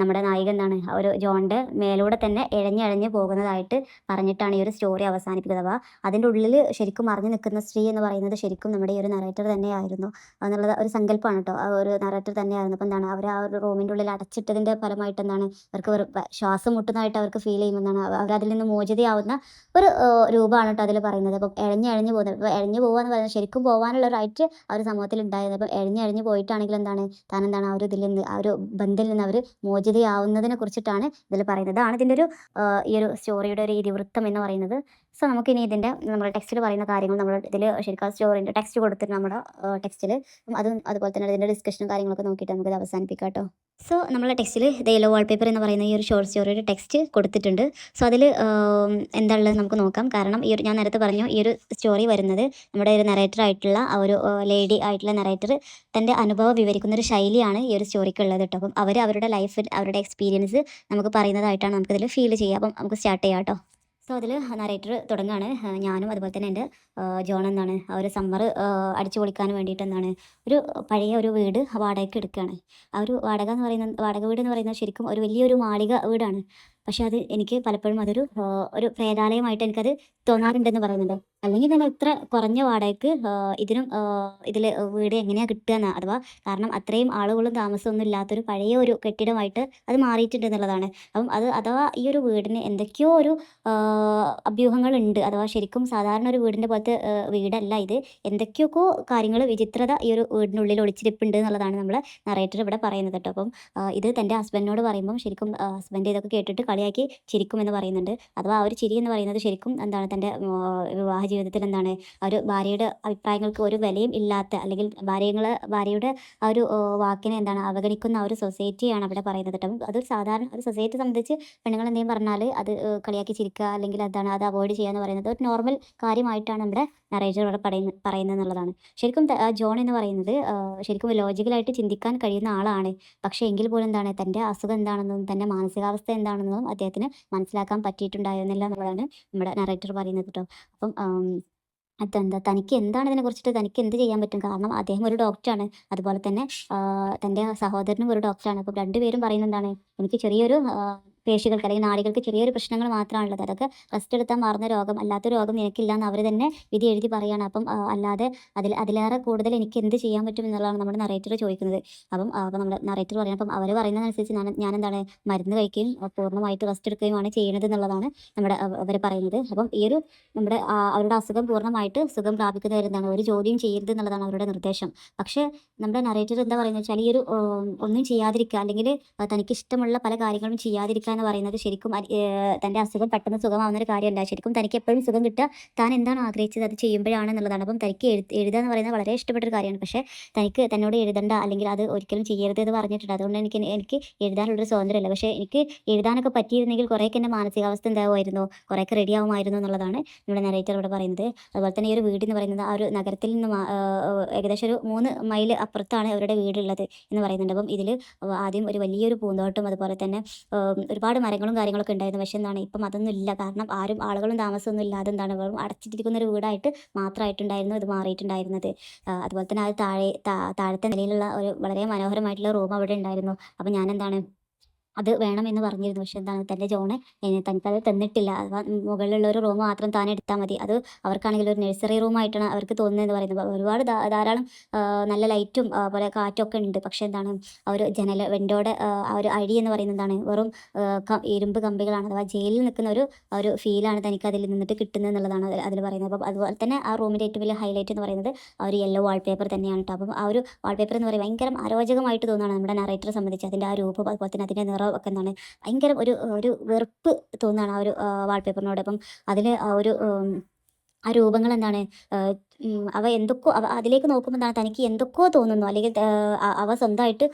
നമ്മുടെ നായിക എന്താണ് ആ ഒരു ജോണിൻ്റെ മേലൂടെ തന്നെ ഇഴഞ്ഞിഴഞ്ഞ് പോകുന്നതായിട്ട് പറഞ്ഞിട്ടാണ് ഈ ഒരു സ്റ്റോറി അവസാനിപ്പിക്കുന്നത്. അപ്പോൾ അതിൻ്റെ ഉള്ളിൽ ശരിക്കും മറിഞ്ഞു നിൽക്കുന്ന സ്ത്രീ എന്ന് പറയുന്നത് ശരിക്കും നമ്മുടെ ഈ ഒരു നറേറ്റർ തന്നെയായിരുന്നു എന്നുള്ളത് ഒരു സങ്കല്പമാണ് കേട്ടോ. ആ ഒരു നറേറ്റർ തന്നെയായിരുന്നു. അപ്പം എന്താണ് അവർ ആ ഒരു റൂമിൻ്റെ ഉള്ളിൽ അടച്ചിട്ടതിൻ്റെ ഫലമായിട്ട് എന്താണ് അവർക്ക് ശ്വാസം മുട്ടുന്നതായിട്ട് അവർക്ക് ഫീൽ ചെയ്യുമെന്നാണ്, അവരതിൽ നിന്ന് മോചിതയാവുന്ന ഒരു രൂപമാണ് കേട്ടോ അതിൽ പറയുന്നത്. അപ്പം ഇഴഞ്ഞിഴഞ്ഞ് പോകുന്നത്, ഇപ്പോൾ ഇഴഞ്ഞു പോകുക എന്ന് പറയുന്നത് ശരിക്കും പോകാനുള്ള റൈറ്റ് ആ ഒരു സമൂഹത്തിൽ ഉണ്ടായത്. അപ്പോൾ ഇഴഞ്ഞിഴഞ്ഞ് പോയിട്ടാണെങ്കിൽ എന്താണ് താനെന്താണ് ആ ഒരു ഇതിൽ നിന്ന് ആ ഒരു ബന്ധത്തിൽ നിന്ന് അവർ മോചിതയാവുന്നതിനെ കുറിച്ചിട്ടാണ് ഇതിൽ പറയുന്നത്. അതാണ് ഇതിൻ്റെ ഒരു ഈ ഒരു സ്റ്റോറിയുടെ ഒരു ഇതിവൃത്തം എന്ന് പറയുന്നത്. സോ നമുക്കിനി ഇതിൻ്റെ നമ്മുടെ ടെക്സ്റ്റിൽ പറയുന്ന കാര്യങ്ങൾ നമ്മൾ ഇതിൽ ശരിക്കും ആ സ്റ്റോറിൻ്റെ ടെക്സ്റ്റ് കൊടുത്തിട്ട് നമ്മുടെ ടെക്സ്റ്റിൽ അതുപോലെ തന്നെ ഇതിൻ്റെ ഡിസ്കഷനും കാര്യങ്ങളൊക്കെ നോക്കിയിട്ട് നമുക്കിത് അവസാനിപ്പിക്കാം കേട്ടോ. സോ നമ്മളെ ടെക്സ്റ്റിൽ ദ യെല്ലോ വാൾപേപ്പർ എന്ന് പറയുന്ന ഈ ഒരു ഷോർട്ട് സ്റ്റോറിയുടെ ടെക്സ്റ്റ് കൊടുത്തിട്ടുണ്ട്. സോ അതിൽ എന്താണുള്ളത് നമുക്ക് നോക്കാം. കാരണം ഈ ഒരു ഞാൻ നേരത്തെ പറഞ്ഞു ഈ ഒരു സ്റ്റോറി വരുന്നത് നമ്മുടെ ഒരു നറേറ്റർ ആയിട്ടുള്ള ആ ഒരു ലേഡി ആയിട്ടുള്ള നറേറ്റർ തൻ്റെ അനുഭവം വിവരിക്കുന്ന ഒരു ശൈലിയാണ് ഈ ഒരു സ്റ്റോറിക്ക് ഉള്ളത് കേട്ടോ. അപ്പം അവരുടെ ലൈഫ് അവരുടെ എക്സ്പീരിയൻസ് നമുക്ക് പറയുന്നതായിട്ടാണ് നമുക്കിതിൽ ഫീൽ ചെയ്യുക. അപ്പം നമുക്ക് സ്റ്റാർട്ട് ചെയ്യാം കേട്ടോ. സോ അതിൽ നറേറ്റർ തുടങ്ങുകയാണ്, ഞാനും അതുപോലെ തന്നെ എൻ്റെ ജോൺ എന്താണ് ആ ഒരു സമ്മർ അടിച്ചു പൊളിക്കാൻ വേണ്ടിയിട്ട് എന്താണ് ഒരു പഴയ ഒരു വീട് വാടകയ്ക്ക് എടുക്കുകയാണ്. ആ ഒരു വാടക വീട് എന്ന് പറയുന്നത് ശരിക്കും ഒരു വലിയൊരു മാളിക വീടാണ്. പക്ഷെ അത് എനിക്ക് പലപ്പോഴും അതൊരു ഒരു പ്രേതാലയമായിട്ട് എനിക്കത് തോന്നാറുണ്ടെന്ന് പറയുന്നുണ്ട്. അല്ലെങ്കിൽ തന്നെ ഇത്ര കുറഞ്ഞ വാടകയ്ക്ക് ഇതിൽ വീട് എങ്ങനെയാണ് കിട്ടുക എന്ന്, കാരണം അത്രയും ആളുകളും താമസമൊന്നും ഇല്ലാത്തൊരു പഴയ ഒരു കെട്ടിടമായിട്ട് അത് മാറിയിട്ടുണ്ട് എന്നുള്ളതാണ്. അപ്പം അഥവാ ഈ ഒരു വീടിന് എന്തൊക്കെയോ ഒരു അഭ്യൂഹങ്ങളുണ്ട്. അഥവാ ശരിക്കും സാധാരണ ഒരു വീടിൻ്റെ പോലത്തെ വീടല്ല ഇത്, എന്തൊക്കെയൊക്കെ കാര്യങ്ങൾ വിചിത്രത ഈ ഒരു വീടിനുള്ളിൽ ഒളിച്ചിരിപ്പുണ്ട് എന്നുള്ളതാണ് നമ്മൾ നറേറ്റർ ഇവിടെ പറയുന്നത് കേട്ടോ. അപ്പം ഇത് തൻ്റെ ഹസ്ബൻഡിനോട് പറയുമ്പം ശരിക്കും ഹസ്ബൻഡ് ഇതൊക്കെ കേട്ടിട്ട് കളിയാക്കി ചിരിക്കുമെന്ന് പറയുന്നുണ്ട്. അഥവാ ആ ഒരു ചിരി എന്ന് പറയുന്നത് ശരിക്കും എന്താണ് തൻ്റെ വിവാഹ ജീവിതത്തിൽ എന്താണ് ആ ഒരു ഭാര്യയുടെ അഭിപ്രായങ്ങൾക്ക് ഒരു വിലയും ഇല്ലാത്ത, അല്ലെങ്കിൽ ഭാര്യയുടെ ആ ഒരു വാക്കിനെ എന്താണ് അവഗണിക്കുന്ന ആ ഒരു സൊസൈറ്റിയാണ് അവിടെ പറയുന്നത് കേട്ടോ. അതൊരു സാധാരണ ഒരു സൊസൈറ്റി സംബന്ധിച്ച് പെണ്ണുങ്ങൾ എന്തെങ്കിലും പറഞ്ഞാൽ അത് കളിയാക്കി ചിരിക്കുക, അല്ലെങ്കിൽ എന്താണ് അത് അവോയ്ഡ് ചെയ്യുക എന്ന് പറയുന്നത് ഒരു നോർമൽ കാര്യമായിട്ടാണ് നമ്മുടെ നറേറ്റർ ഇവിടെ പറയുന്നത് എന്നുള്ളതാണ്. ശരിക്കും ജോൺ എന്ന് പറയുന്നത് ശരിക്കും ലോജിക്കലായിട്ട് ചിന്തിക്കാൻ കഴിയുന്ന ആളാണ്. പക്ഷേ എങ്കിൽ പോലും എന്താണ് തൻ്റെ അസുഖം എന്താണെന്നും തൻ്റെ മാനസികാവസ്ഥ എന്താണെന്നും അദ്ദേഹത്തിന് മനസ്സിലാക്കാൻ പറ്റിയിട്ടുണ്ടായിരുന്നില്ല എന്നുള്ളതാണ് നമ്മുടെ നറേറ്റർ പറയുന്നത് കേട്ടോ. അപ്പം തനിക്ക് എന്താണ് ഇതിനെക്കുറിച്ചിട്ട് തനിക്ക് എന്ത് ചെയ്യാൻ പറ്റും, കാരണം അദ്ദേഹം ഒരു ഡോക്ടറാണ്, അതുപോലെ തന്നെ തൻ്റെ സഹോദരനും ഒരു ഡോക്ടറാണ്. അപ്പം രണ്ടുപേരും പറയുന്നതെന്താണ്, എനിക്ക് ചെറിയൊരു പേശികൾക്ക് അല്ലെങ്കിൽ നാഡികൾക്ക് ചെറിയൊരു പ്രശ്നങ്ങൾ മാത്രമാണുള്ളത്, അതൊക്കെ റെസ്റ്റ് എടുത്താൽ മാറുന്ന രോഗം, അല്ലാത്ത രോഗം എനിക്കില്ല എന്ന് അവർ തന്നെ വിധി എഴുതി പറയുകയാണ്. അപ്പം അല്ലാതെ അതിലേറെ കൂടുതൽ എനിക്ക് എന്ത് ചെയ്യാൻ പറ്റും എന്നുള്ളതാണ് നമ്മുടെ നറേറ്റർ ചോദിക്കുന്നത്. അപ്പം നമ്മുടെ നറേറ്റർ പറയുന്നത്, അപ്പം അവർ പറയുന്നതനുസരിച്ച് ഞാൻ എന്താണ് മരുന്ന് കഴിക്കുകയും പൂർണ്ണമായിട്ട് റെസ്റ്റ് എടുക്കുകയുമാണ് ചെയ്യുന്നത് എന്നുള്ളതാണ് അവർ പറയുന്നത്. അപ്പം ഈ ഒരു അവരുടെ അസുഖം പൂർണ്ണമായിട്ട് സുഖം പ്രാപിക്കുന്നവർ എന്താണ് ഒരു ജോലിയും ചെയ്യരുത് എന്നുള്ളതാണ് അവരുടെ നിർദ്ദേശം. പക്ഷേ നമ്മുടെ നറേറ്റർ എന്താ പറയുന്നത് വെച്ചാൽ ഈ ഒരു ഒന്നും ചെയ്യാതിരിക്കുക, അല്ലെങ്കിൽ തനിക്ക് ഇഷ്ടമുള്ള പല കാര്യങ്ങളും ചെയ്യാതിരിക്കുക എന്ന് പറയുന്നത് ശരിക്കും തൻ്റെ അസുഖം പെട്ടെന്ന് സുഖമാവുന്ന ഒരു കാര്യമല്ല. ശരിക്കും തനിക്ക് എപ്പോഴും സുഖം കിട്ടുക താൻ എന്താണ് ആഗ്രഹിച്ചത് അത് ചെയ്യുമ്പോഴാണെന്നുള്ളതാണ്. അപ്പം തനിക്ക് എഴുതുക എന്ന് പറയുന്നത് വളരെ ഇഷ്ടപ്പെട്ടൊരു കാര്യമാണ്. പക്ഷേ തന്നോട് എഴുതണ്ട, അല്ലെങ്കിൽ അത് ഒരിക്കലും ചെയ്യരുത് എന്ന് പറഞ്ഞിട്ടുണ്ട്. അതുകൊണ്ട് എനിക്ക് എഴുതാനുള്ളൊരു സ്വാതന്ത്ര്യമല്ല. പക്ഷേ എനിക്ക് എഴുതാനൊക്കെ പറ്റിയിരുന്നെങ്കിൽ കുറേയൊക്കെ എൻ്റെ മാനസികാവസ്ഥ എന്താവുമായിരുന്നു, കുറേയൊക്കെ റെഡി ആവുമായിരുന്നു എന്നുള്ളതാണ് നമ്മുടെ നറേറ്റർ ഇവിടെ പറയുന്നത്. അതുപോലെ തന്നെ ഈ ഒരു വീട് എന്ന് പറയുന്നത് ആ ഒരു നഗരത്തിൽ നിന്ന് ഏകദേശം ഒരു 3 മൈൽ അപ്പുറത്താണ് അവരുടെ വീടുള്ളത് എന്ന് പറയുന്നുണ്ട്. അപ്പം ഇതിൽ ആദ്യം ഒരു വലിയൊരു പൂന്തോട്ടം, അതുപോലെ തന്നെ ഒരുപാട് മരങ്ങളും കാര്യങ്ങളൊക്കെ ഉണ്ടായിരുന്നു. പക്ഷേ എന്താണ് ഇപ്പം അതൊന്നും ഇല്ല, കാരണം ആളുകളും താമസമൊന്നും ഇല്ലാതെ എന്താണ് വെറും അടച്ചിട്ടിരിക്കുന്ന ഒരു വീടായിട്ട് മാത്രമായിട്ടുണ്ടായിരുന്നു ഇത് മാറിയിട്ടുണ്ടായിരുന്നത്. അതുപോലെ തന്നെ അത് താഴത്തെ നിലയിലുള്ള ഒരു വളരെ മനോഹരമായിട്ടുള്ള റൂം അവിടെ ഉണ്ടായിരുന്നു. അപ്പം ഞാൻ എന്താണ് അത് വേണമെന്ന് പറഞ്ഞിരുന്നു. പക്ഷെ എന്താണ് തൻ്റെ ജോണ് തനിക്കത് തന്നിട്ടില്ല. അഥവാ മുകളിലുള്ള ഒരു റൂം മാത്രം താൻ എടുത്താൽ മതി. അത് അവർക്കാണെങ്കിൽ ഒരു നഴ്സറി റൂമായിട്ടാണ് അവർക്ക് തോന്നുന്നതെന്ന് പറയുന്നത്. ഒരുപാട് ധാരാളം നല്ല ലൈറ്റും അതുപോലെ കാറ്റൊക്കെ ഉണ്ട്. പക്ഷെ എന്താണ് ആ ഒരു ജനൽ വിൻഡോയുടെ ആ ഒരു അഴി എന്ന് പറയുന്നത് എന്താണ് വെറും ഇരുമ്പ് കമ്പികളാണ്. അഥവാ ജയിലിൽ നിൽക്കുന്ന ഒരു ഫീലാണ് തനിക്ക് അതിൽ നിന്നിട്ട് കിട്ടുന്നത് എന്നുള്ളതാണ് അതിൽ പറയുന്നത്. അപ്പം അതുപോലെ തന്നെ ആ റൂമിൻ്റെ ഏറ്റവും വലിയ ഹൈലൈറ്റ് എന്ന് പറയുന്നത് ആ ഒരു യെല്ലോ വാൾപേപ്പർ തന്നെയാണ് ട്ടോ. അപ്പം ആ ഒരു വാൾപേപ്പർ എന്ന് പറയുന്നത് ഭയങ്കര അരോചകമായിട്ട് തോന്നുകയാണ് നമ്മുടെ നറേറ്ററെ സംബന്ധിച്ച്. അതിൻ്റെ ആ രൂപം അതുപോലെ തന്നെ അതിൻ്റെ നിറം ഒക്കെ എന്താണ് ഭയങ്കര ഒരു വെറുപ്പ് തോന്നുകയാണ് ആ ഒരു വാൾപേപ്പറിനോട്. അപ്പം അതിൽ ആ രൂപങ്ങൾ എന്താണ് അവ എന്തൊക്കെയോ അതിലേക്ക് നോക്കുമ്പോൾ എന്താണ് തനിക്ക് എന്തൊക്കെയോ തോന്നുന്നു. അല്ലെങ്കിൽ അവ സ്വന്തമായിട്ട്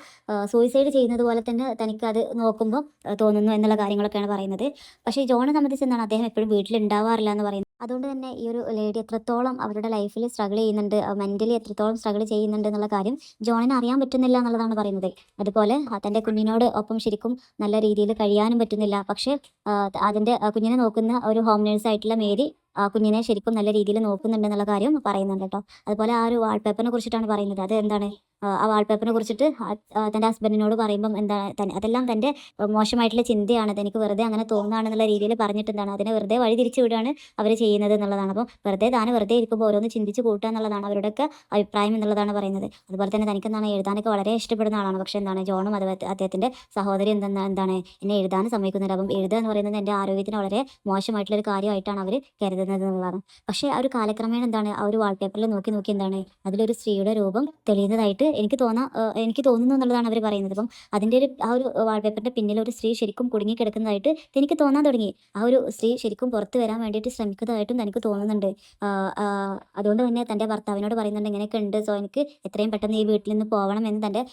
സൂയിസൈഡ് ചെയ്യുന്നത് പോലെ തന്നെ തനിക്കത് നോക്കുമ്പോൾ തോന്നുന്നു എന്നുള്ള കാര്യങ്ങളൊക്കെയാണ് പറയുന്നത്. പക്ഷേ ജോണിനെ സംബന്ധിച്ച് എന്താണ് അദ്ദേഹം എപ്പോഴും വീട്ടിലുണ്ടാവാറില്ല എന്ന് പറയുന്നത്. അതുകൊണ്ട് തന്നെ ഈ ഒരു ലേഡി എത്രത്തോളം അവരുടെ ലൈഫിൽ സ്ട്രഗിൾ ചെയ്യുന്നുണ്ട്, മെൻ്റലി എത്രത്തോളം സ്ട്രഗിൾ ചെയ്യുന്നുണ്ട് എന്നുള്ള കാര്യം ജോണിന് അറിയാൻ പറ്റുന്നില്ല എന്നുള്ളതാണ് പറയുന്നത്. അതുപോലെ തൻ്റെ കുഞ്ഞിനോട് ഒപ്പം ശരിക്കും നല്ല രീതിയിൽ കഴിയാനും പറ്റുന്നില്ല. പക്ഷേ അതിൻ്റെ കുഞ്ഞിനെ നോക്കുന്ന ഒരു ഹോം നേഴ്സായിട്ടുള്ള മേരി കുഞ്ഞിനെ ശരിക്കും നല്ല രീതിയിൽ നോക്കുന്നുണ്ടെന്നുള്ള കാര്യം പറയുന്നുണ്ട് കേട്ടോ. അതുപോലെ ആ ഒരു വാൾപേപ്പറിനെ കുറിച്ചിട്ടാണ് പറയുന്നത്. അത് എന്താണ് ആ വാൾപേപ്പറിനെ കുറിച്ചിട്ട് തൻ്റെ ഹസ്ബൻഡിനോട് പറയുമ്പം എന്താണ് അതെല്ലാം തൻ്റെ മോശമായിട്ടുള്ള ചിന്തയാണ്, തനിക്ക് വെറുതെ അങ്ങനെ തോന്നുകയാണെന്നുള്ള രീതിയിൽ പറഞ്ഞിട്ട് എന്താണ് അതിനെ വെറുതെ വഴി തിരിച്ചു വിടുകയാണ് അവർ ചെയ്യുന്നത് എന്നുള്ളതാണ്. അപ്പോൾ വെറുതെ ഇരിക്കുമ്പോൾ ഓരോന്ന് ചിന്തിച്ച് കൂട്ടുക എന്നുള്ളതാണ് അവരുടെയൊക്കെ അഭിപ്രായം എന്നുള്ളതാണ് പറയുന്നത്. അതുപോലെ തന്നെ തനിക്കെന്താണ് എഴുതാനൊക്കെ വളരെ ഇഷ്ടപ്പെടുന്ന ആളാണ്. പക്ഷേ എന്താണ് ജോണും അദ്ദേഹത്തിൻ്റെ സഹോദരി എന്താണ് എന്നെ എഴുതാൻ സമ്മതിക്കുന്നില്ല. അപ്പം എഴുതുക എന്ന് പറയുന്നത് എൻ്റെ ആരോഗ്യത്തിന് വളരെ മോശമായിട്ടുള്ളൊരു കാര്യമായിട്ടാണ് അവർ കരുതുന്നത് എന്നുള്ളതാണ്. പക്ഷേ ആ ഒരു കാലക്രമേണ എന്താണ് ആ ഒരു വാൾപേപ്പറിൽ നോക്കി നോക്കി എന്താണ് അതിലൊരു സ്ത്രീയുടെ രൂപം തെളിയുന്നതായിട്ട് എനിക്ക് തോന്നുന്നു എന്നുള്ളതാണ് അവർ പറയുന്നത്. അപ്പം അതിൻ്റെ ആ ഒരു വാൾപേപ്പറിൻ്റെ പിന്നിൽ ഒരു സ്ത്രീ ശരിക്കും കുടുങ്ങിക്കിടക്കുന്നതായിട്ട് എനിക്ക് തോന്നാൻ തുടങ്ങി. ആ ഒരു സ്ത്രീ ശരിക്കും പുറത്ത് വരാൻ വേണ്ടിയിട്ട് ശ്രമിക്കുന്നതായിട്ടും എനിക്ക് തോന്നുന്നുണ്ട്. അതുകൊണ്ട് തന്നെ തൻ്റെ ഭർത്താവിനോട് പറയുന്നുണ്ട് ഇങ്ങനെയൊക്കെ ഉണ്ട്, സോ എനിക്ക് എത്രയും പെട്ടെന്ന് ഈ വീട്ടിൽ നിന്ന് പോകണം എന്ന് തൻ്റെ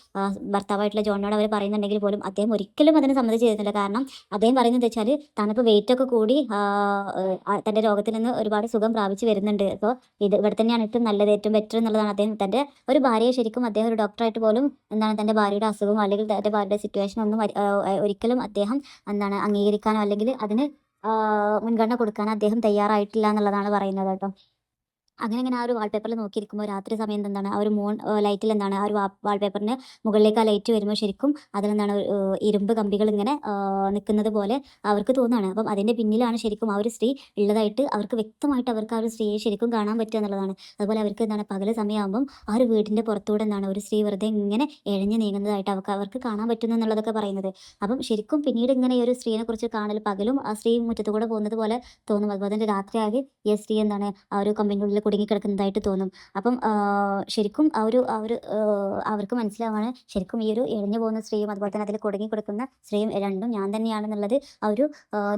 ഭർത്താവായിട്ടുള്ള ജോണിനോട് അവർ പറയുന്നുണ്ടെങ്കിൽ പോലും അദ്ദേഹം ഒരിക്കലും അതിന് സമ്മതിച്ച് തരുന്നില്ല. കാരണം അദ്ദേഹം പറയുന്നത് വെച്ചാൽ തനിപ്പോൾ വെയിറ്റൊക്കെ കൂടി തൻ്റെ രോഗത്തിൽ നിന്ന് ഒരുപാട് സുഖം പ്രാപിച്ച് വരുന്നുണ്ട്. അപ്പോൾ ഇവിടെ തന്നെയാണ് ഏറ്റവും നല്ലത്, ഏറ്റവും ബെറ്റർ എന്നുള്ളതാണ് അദ്ദേഹം. തൻ്റെ ഒരു ഭാര്യയെ ശരിക്കും അദ്ദേഹം ഒരു ഡോക്ടറായിട്ട് പോലും എന്താണ് തൻ്റെ ഭാര്യയുടെ അസുഖം അല്ലെങ്കിൽ തൻ്റെ ഭാര്യയുടെ സിറ്റുവേഷൻ ഒന്നും ഒരിക്കലും അദ്ദേഹം എന്താണ് അംഗീകരിക്കാനോ അല്ലെങ്കിൽ അതിന് മുൻഗണന കൊടുക്കാനോ അദ്ദേഹം തയ്യാറായിട്ടില്ല എന്നുള്ളതാണ് പറയുന്നത് കേട്ടോ. അങ്ങനെ ആ ഒരു വാൾപേപ്പറിൽ നോക്കിയിരിക്കുമ്പോൾ രാത്രി സമയത്ത് എന്താണ് ആ ഒരു ലൈറ്റിൽ എന്താണ് ആ ഒരു വാൾപേപ്പറിന് മുകളിലേക്ക് ആ ലൈറ്റ് വരുമ്പോൾ ശരിക്കും അതിലെന്താണ് ഇരുമ്പ് കമ്പികൾ ഇങ്ങനെ നിൽക്കുന്നത് പോലെ അവർക്ക് തോന്നുകയാണ്. അപ്പം അതിൻ്റെ പിന്നിലാണ് ശരിക്കും ആ ഒരു സ്ത്രീ ഉള്ളതായിട്ട് അവർക്ക് വ്യക്തമായിട്ട് അവർക്ക് ആ ഒരു സ്ത്രീയെ ശരിക്കും കാണാൻ പറ്റുക എന്നുള്ളതാണ്. അതുപോലെ അവർക്ക് എന്താണ് പകൽ സമയമാകുമ്പം ആ ഒരു വീടിൻ്റെ പുറത്തൂടെ എന്താണ് ഒരു സ്ത്രീ വെറുതെ ഇങ്ങനെ എഴഞ്ഞ് നീങ്ങുന്നതായിട്ട് അവർക്ക് കാണാൻ പറ്റുന്നു എന്നുള്ളതൊക്കെ പറയുന്നത്. അപ്പം ശരിക്കും പിന്നീട് ഇങ്ങനെ ഈ ഒരു സ്ത്രീനെ കുറിച്ച് കാണൽ പകലും ആ സ്ത്രീ മുറ്റത്ത് കൂടെ പോകുന്നത് പോലെ തോന്നും. അതുപോലെ തന്നെ രാത്രിയാകെ ഈ സ്ത്രീ എന്താണ് ആ ഒരു കമ്പിൻ്റെ ഉള്ളിൽ കുടുങ്ങിക്കിടക്കുന്നതായിട്ട് തോന്നും. അപ്പം ശരിക്കും അവർക്ക് മനസ്സിലാവാണ് ശരിക്കും ഈ ഒരു എഴഞ്ഞു പോകുന്ന സ്ത്രീയും അതുപോലെ തന്നെ അതിൽ കുടുങ്ങിക്കിടക്കുന്ന സ്ത്രീയും രണ്ടും ഞാൻ തന്നെയാണെന്നുള്ളത് ആ ഒരു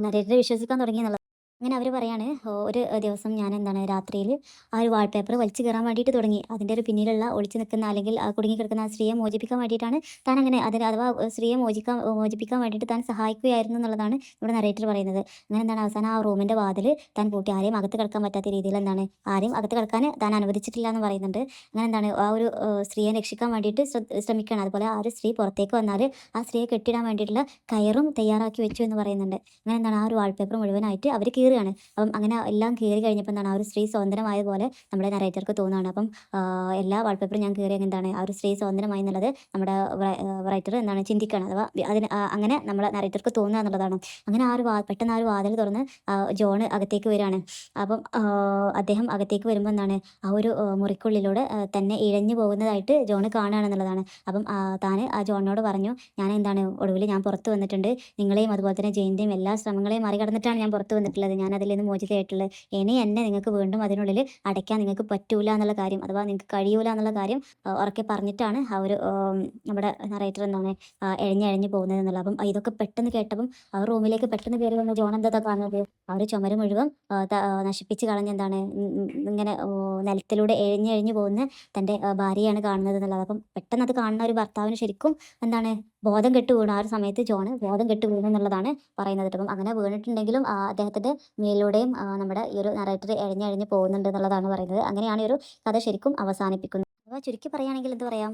നരേറ്റർ വിശ്വസിക്കാൻ തുടങ്ങി എന്നുള്ളത്. അങ്ങനെ അവർ പറയാണ് ഒരു ദിവസം ഞാൻ എന്താണ് രാത്രിയിൽ ആ ഒരു വാൾപേപ്പർ വലിച്ചു കയറാൻ വേണ്ടിയിട്ട് തുടങ്ങി. അതിൻ്റെ ഒരു പിന്നിലുള്ള ഒളിച്ചു നിൽക്കുന്ന അല്ലെങ്കിൽ കുടുങ്ങിക്കിടക്കുന്ന ആ സ്ത്രീയെ മോചിപ്പിക്കാൻ വേണ്ടിയിട്ടാണ് താൻ അങ്ങനെ അഥവാ സ്ത്രീയെ മോചിപ്പിക്കാൻ വേണ്ടിയിട്ട് താൻ സഹായിക്കുകയായിരുന്നു എന്നുള്ളതാണ് ഇവിടെ നരേറ്റർ പറയുന്നത്. അങ്ങനെ എന്താണ് അവസാനം ആ റൂമിൻ്റെ വാതിൽ താൻ പൂട്ടി ആരെയും അകത്ത് കിടക്കാൻ പറ്റാത്ത രീതിയിൽ എന്താണ് ആരെയും അകത്ത് കിടക്കാൻ താൻ അനുവദിച്ചിട്ടില്ല എന്ന് പറയുന്നുണ്ട്. അങ്ങനെ എന്താണ് ആ ഒരു സ്ത്രീയെ രക്ഷിക്കാൻ വേണ്ടിയിട്ട് ശ്രമിക്കുകയാണ്. അതുപോലെ ആ ഒരു സ്ത്രീ പുറത്തേക്ക് വന്നാൽ ആ സ്ത്രീയെ കെട്ടിടാൻ വേണ്ടിയിട്ടുള്ള കയറും തയ്യാറാക്കി വെച്ചു എന്ന് പറയുന്നുണ്ട്. അങ്ങനെ എന്താണ് ആ ഒരു വാൾപേപ്പർ മുഴുവനായിട്ട് അവർ കീറുകയാണ്. അപ്പം അങ്ങനെ എല്ലാം കീറി കഴിഞ്ഞപ്പോൾ എന്താണ് ആ ഒരു സ്ത്രീ സ്വതന്ത്രമായ പോലെ നമ്മുടെ നറേറ്റർക്ക് തോന്നുകയാണ്. അപ്പം എല്ലാ വാൾപേപ്പറും ഞാൻ കീറിയ എന്താണ് ആ ഒരു സ്ത്രീ സ്വതന്ത്രമായി എന്നുള്ളത് നമ്മുടെ റൈറ്റർ എന്താണ് ചിന്തിക്കുകയാണ്. അഥവാ അങ്ങനെ നമ്മളെ നറേറ്റർക്ക് തോന്നുക എന്നുള്ളതാണ്. അങ്ങനെ ആ ഒരു പെട്ടെന്ന് ആ ഒരു വാതിൽ തുറന്ന് ജോൺ അകത്തേക്ക് വരികയാണ്. അപ്പം അദ്ദേഹം അകത്തേക്ക് വരുമ്പോൾ എന്താണ് ആ ഒരു മുറിക്കുള്ളിലൂടെ തന്നെ ഇഴഞ്ഞു പോകുന്നതായിട്ട് ജോൺ കാണുകയാണെന്നുള്ളതാണ്. അപ്പം താൻ ആ ജോണിനോട് പറഞ്ഞു ഞാൻ എന്താണ് ഒടുവിൽ ഞാൻ പുറത്ത് വന്നിട്ടുണ്ട്, നിങ്ങളെയും അതുപോലെ തന്നെ ജെയിൻ്റെയും എല്ലാ ശ്രമങ്ങളെയും മറികടന്നിട്ടാണ് ഞാൻ പുറത്ത് വന്നിട്ടുള്ളത്, ഞാൻ അതിൽ നിന്ന് മോചിതയായിട്ടുള്ളത്. ഇനി എന്നെ നിങ്ങൾക്ക് വീണ്ടും അതിനുള്ളിൽ അടയ്ക്കാൻ നിങ്ങൾക്ക് പറ്റൂല എന്നുള്ള കാര്യം അഥവാ നിങ്ങൾക്ക് കഴിയൂല എന്നുള്ള കാര്യം ഉറക്കെ പറഞ്ഞിട്ടാണ് ആ ഒരു നമ്മുടെ നറേറ്റർ എന്താണ് എഴഞ്ഞെഴഞ്ഞ് പോകുന്നത് എന്നുള്ളത്. അപ്പം ഇതൊക്കെ പെട്ടെന്ന് കേട്ടപ്പം ആ റൂമിലേക്ക് പെട്ടെന്ന് കയറി വന്ന ജോൺ എന്താ കാണുന്നത് ആ ഒരു ചുമര് മുഴുവൻ നശിപ്പിച്ച് കളഞ്ഞ് എന്താണ് ഇങ്ങനെ നിലത്തിലൂടെ എഴഞ്ഞെഴഞ്ഞ് പോകുന്ന തൻ്റെ ഭാര്യയാണ് കാണുന്നത് എന്നുള്ളത്. അപ്പം പെട്ടെന്ന് അത് കാണുന്ന ഒരു ഭർത്താവിന് ശരിക്കും എന്താണ് ബോധം കെട്ട് വീണു. ആ ഒരു സമയത്ത് ജോൺ ബോധം കെട്ട് വീണു എന്നുള്ളതാണ് പറയുന്നത്. അപ്പം അങ്ങനെ വീണിട്ടുണ്ടെങ്കിലും അദ്ദേഹത്തിൻ്റെ മേലിലൂടെയും നമ്മുടെ ഈ ഒരു നറേറ്റർ എഴഞ്ഞെഴഞ്ഞ് പോകുന്നുണ്ട് എന്നുള്ളതാണ് പറയുന്നത്. അങ്ങനെയാണ് ഈ ഒരു കഥ ശരിക്കും അവസാനിപ്പിക്കുന്നത്. അപ്പോൾ ചുരുക്കി പറയുകയാണെങ്കിൽ എന്ത് പറയാം,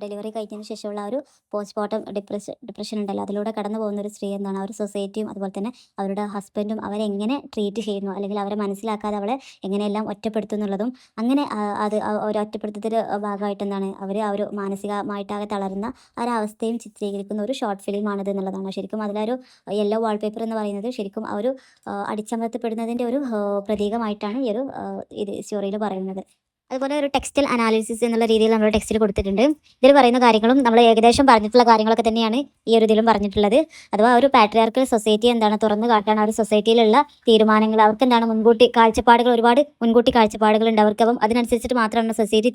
ഡെലിവറി കഴിഞ്ഞതിന് ശേഷമുള്ള ആ ഒരു പോസ്റ്റ്മോർട്ടം ഡിപ്രഷൻ ഉണ്ടല്ലോ, അതിലൂടെ കടന്നു പോകുന്ന ഒരു സ്ത്രീ എന്താണ്, ആ ഒരു സൊസൈറ്റിയും അതുപോലെ തന്നെ അവരുടെ ഹസ്ബൻഡും അവരെ എങ്ങനെ ട്രീറ്റ് ചെയ്യുന്നു, അല്ലെങ്കിൽ അവരെ മനസ്സിലാക്കാതെ അവളെ എങ്ങനെയെല്ലാം ഒറ്റപ്പെടുത്തും എന്നുള്ളതും, അങ്ങനെ അത് ഒരു ഒറ്റപ്പെടുത്തത്തിൻ്റെ ഭാഗമായിട്ട് എന്താണ് അവർ ആ ഒരു മാനസികമായിട്ടാകെ തളരുന്ന ആ ഒരു അവസ്ഥയും ചിത്രീകരിക്കുന്ന ഒരു ഷോർട്ട് ഫിലിമാണിത് എന്നുള്ളതാണ്. ശരിക്കും അതിലൊരു യെല്ലോ വാൾപേപ്പർ എന്ന് പറയുന്നത് ശരിക്കും ആ ഒരു അടിച്ചമർത്തപ്പെടുന്നതിൻ്റെ ഒരു പ്രതീകമായിട്ടാണ് ഈ ഒരു ഇത് സ്റ്റോറിയിൽ പറയുന്നത്. അതുപോലെ ഒരു ടെക്സ്റ്റൽ അനാലിസിസ് എന്നുള്ള രീതിയിൽ നമ്മൾ ടെക്സ്റ്റിൽ കൊടുത്തിട്ടുണ്ട്. ഇതിൽ പറയുന്ന കാര്യങ്ങളും നമ്മൾ ഏകദേശം പറഞ്ഞിട്ടുള്ള കാര്യങ്ങളൊക്കെ തന്നെയാണ് ഈ ഒരു ഇതിലും പറഞ്ഞിട്ടുള്ളത്. അഥവാ ഒരു പാട്രിയാർക്കൽ സൊസൈറ്റി എന്താണ് തുറന്നു കാട്ടാൻ, ആ ഒരു സൊസൈറ്റിയിലുള്ള തീരുമാനങ്ങൾ അവർക്ക് എന്താണ് മുൻകൂട്ടി കാഴ്ചപ്പാടുകൾ, ഒരുപാട് മുൻകൂട്ടി കാഴ്ചപ്പാടുകളുണ്ട് അവർക്ക്. അപ്പം അതിനനുസരിച്ചിട്ട് മാത്രമാണ് സൊസൈറ്റി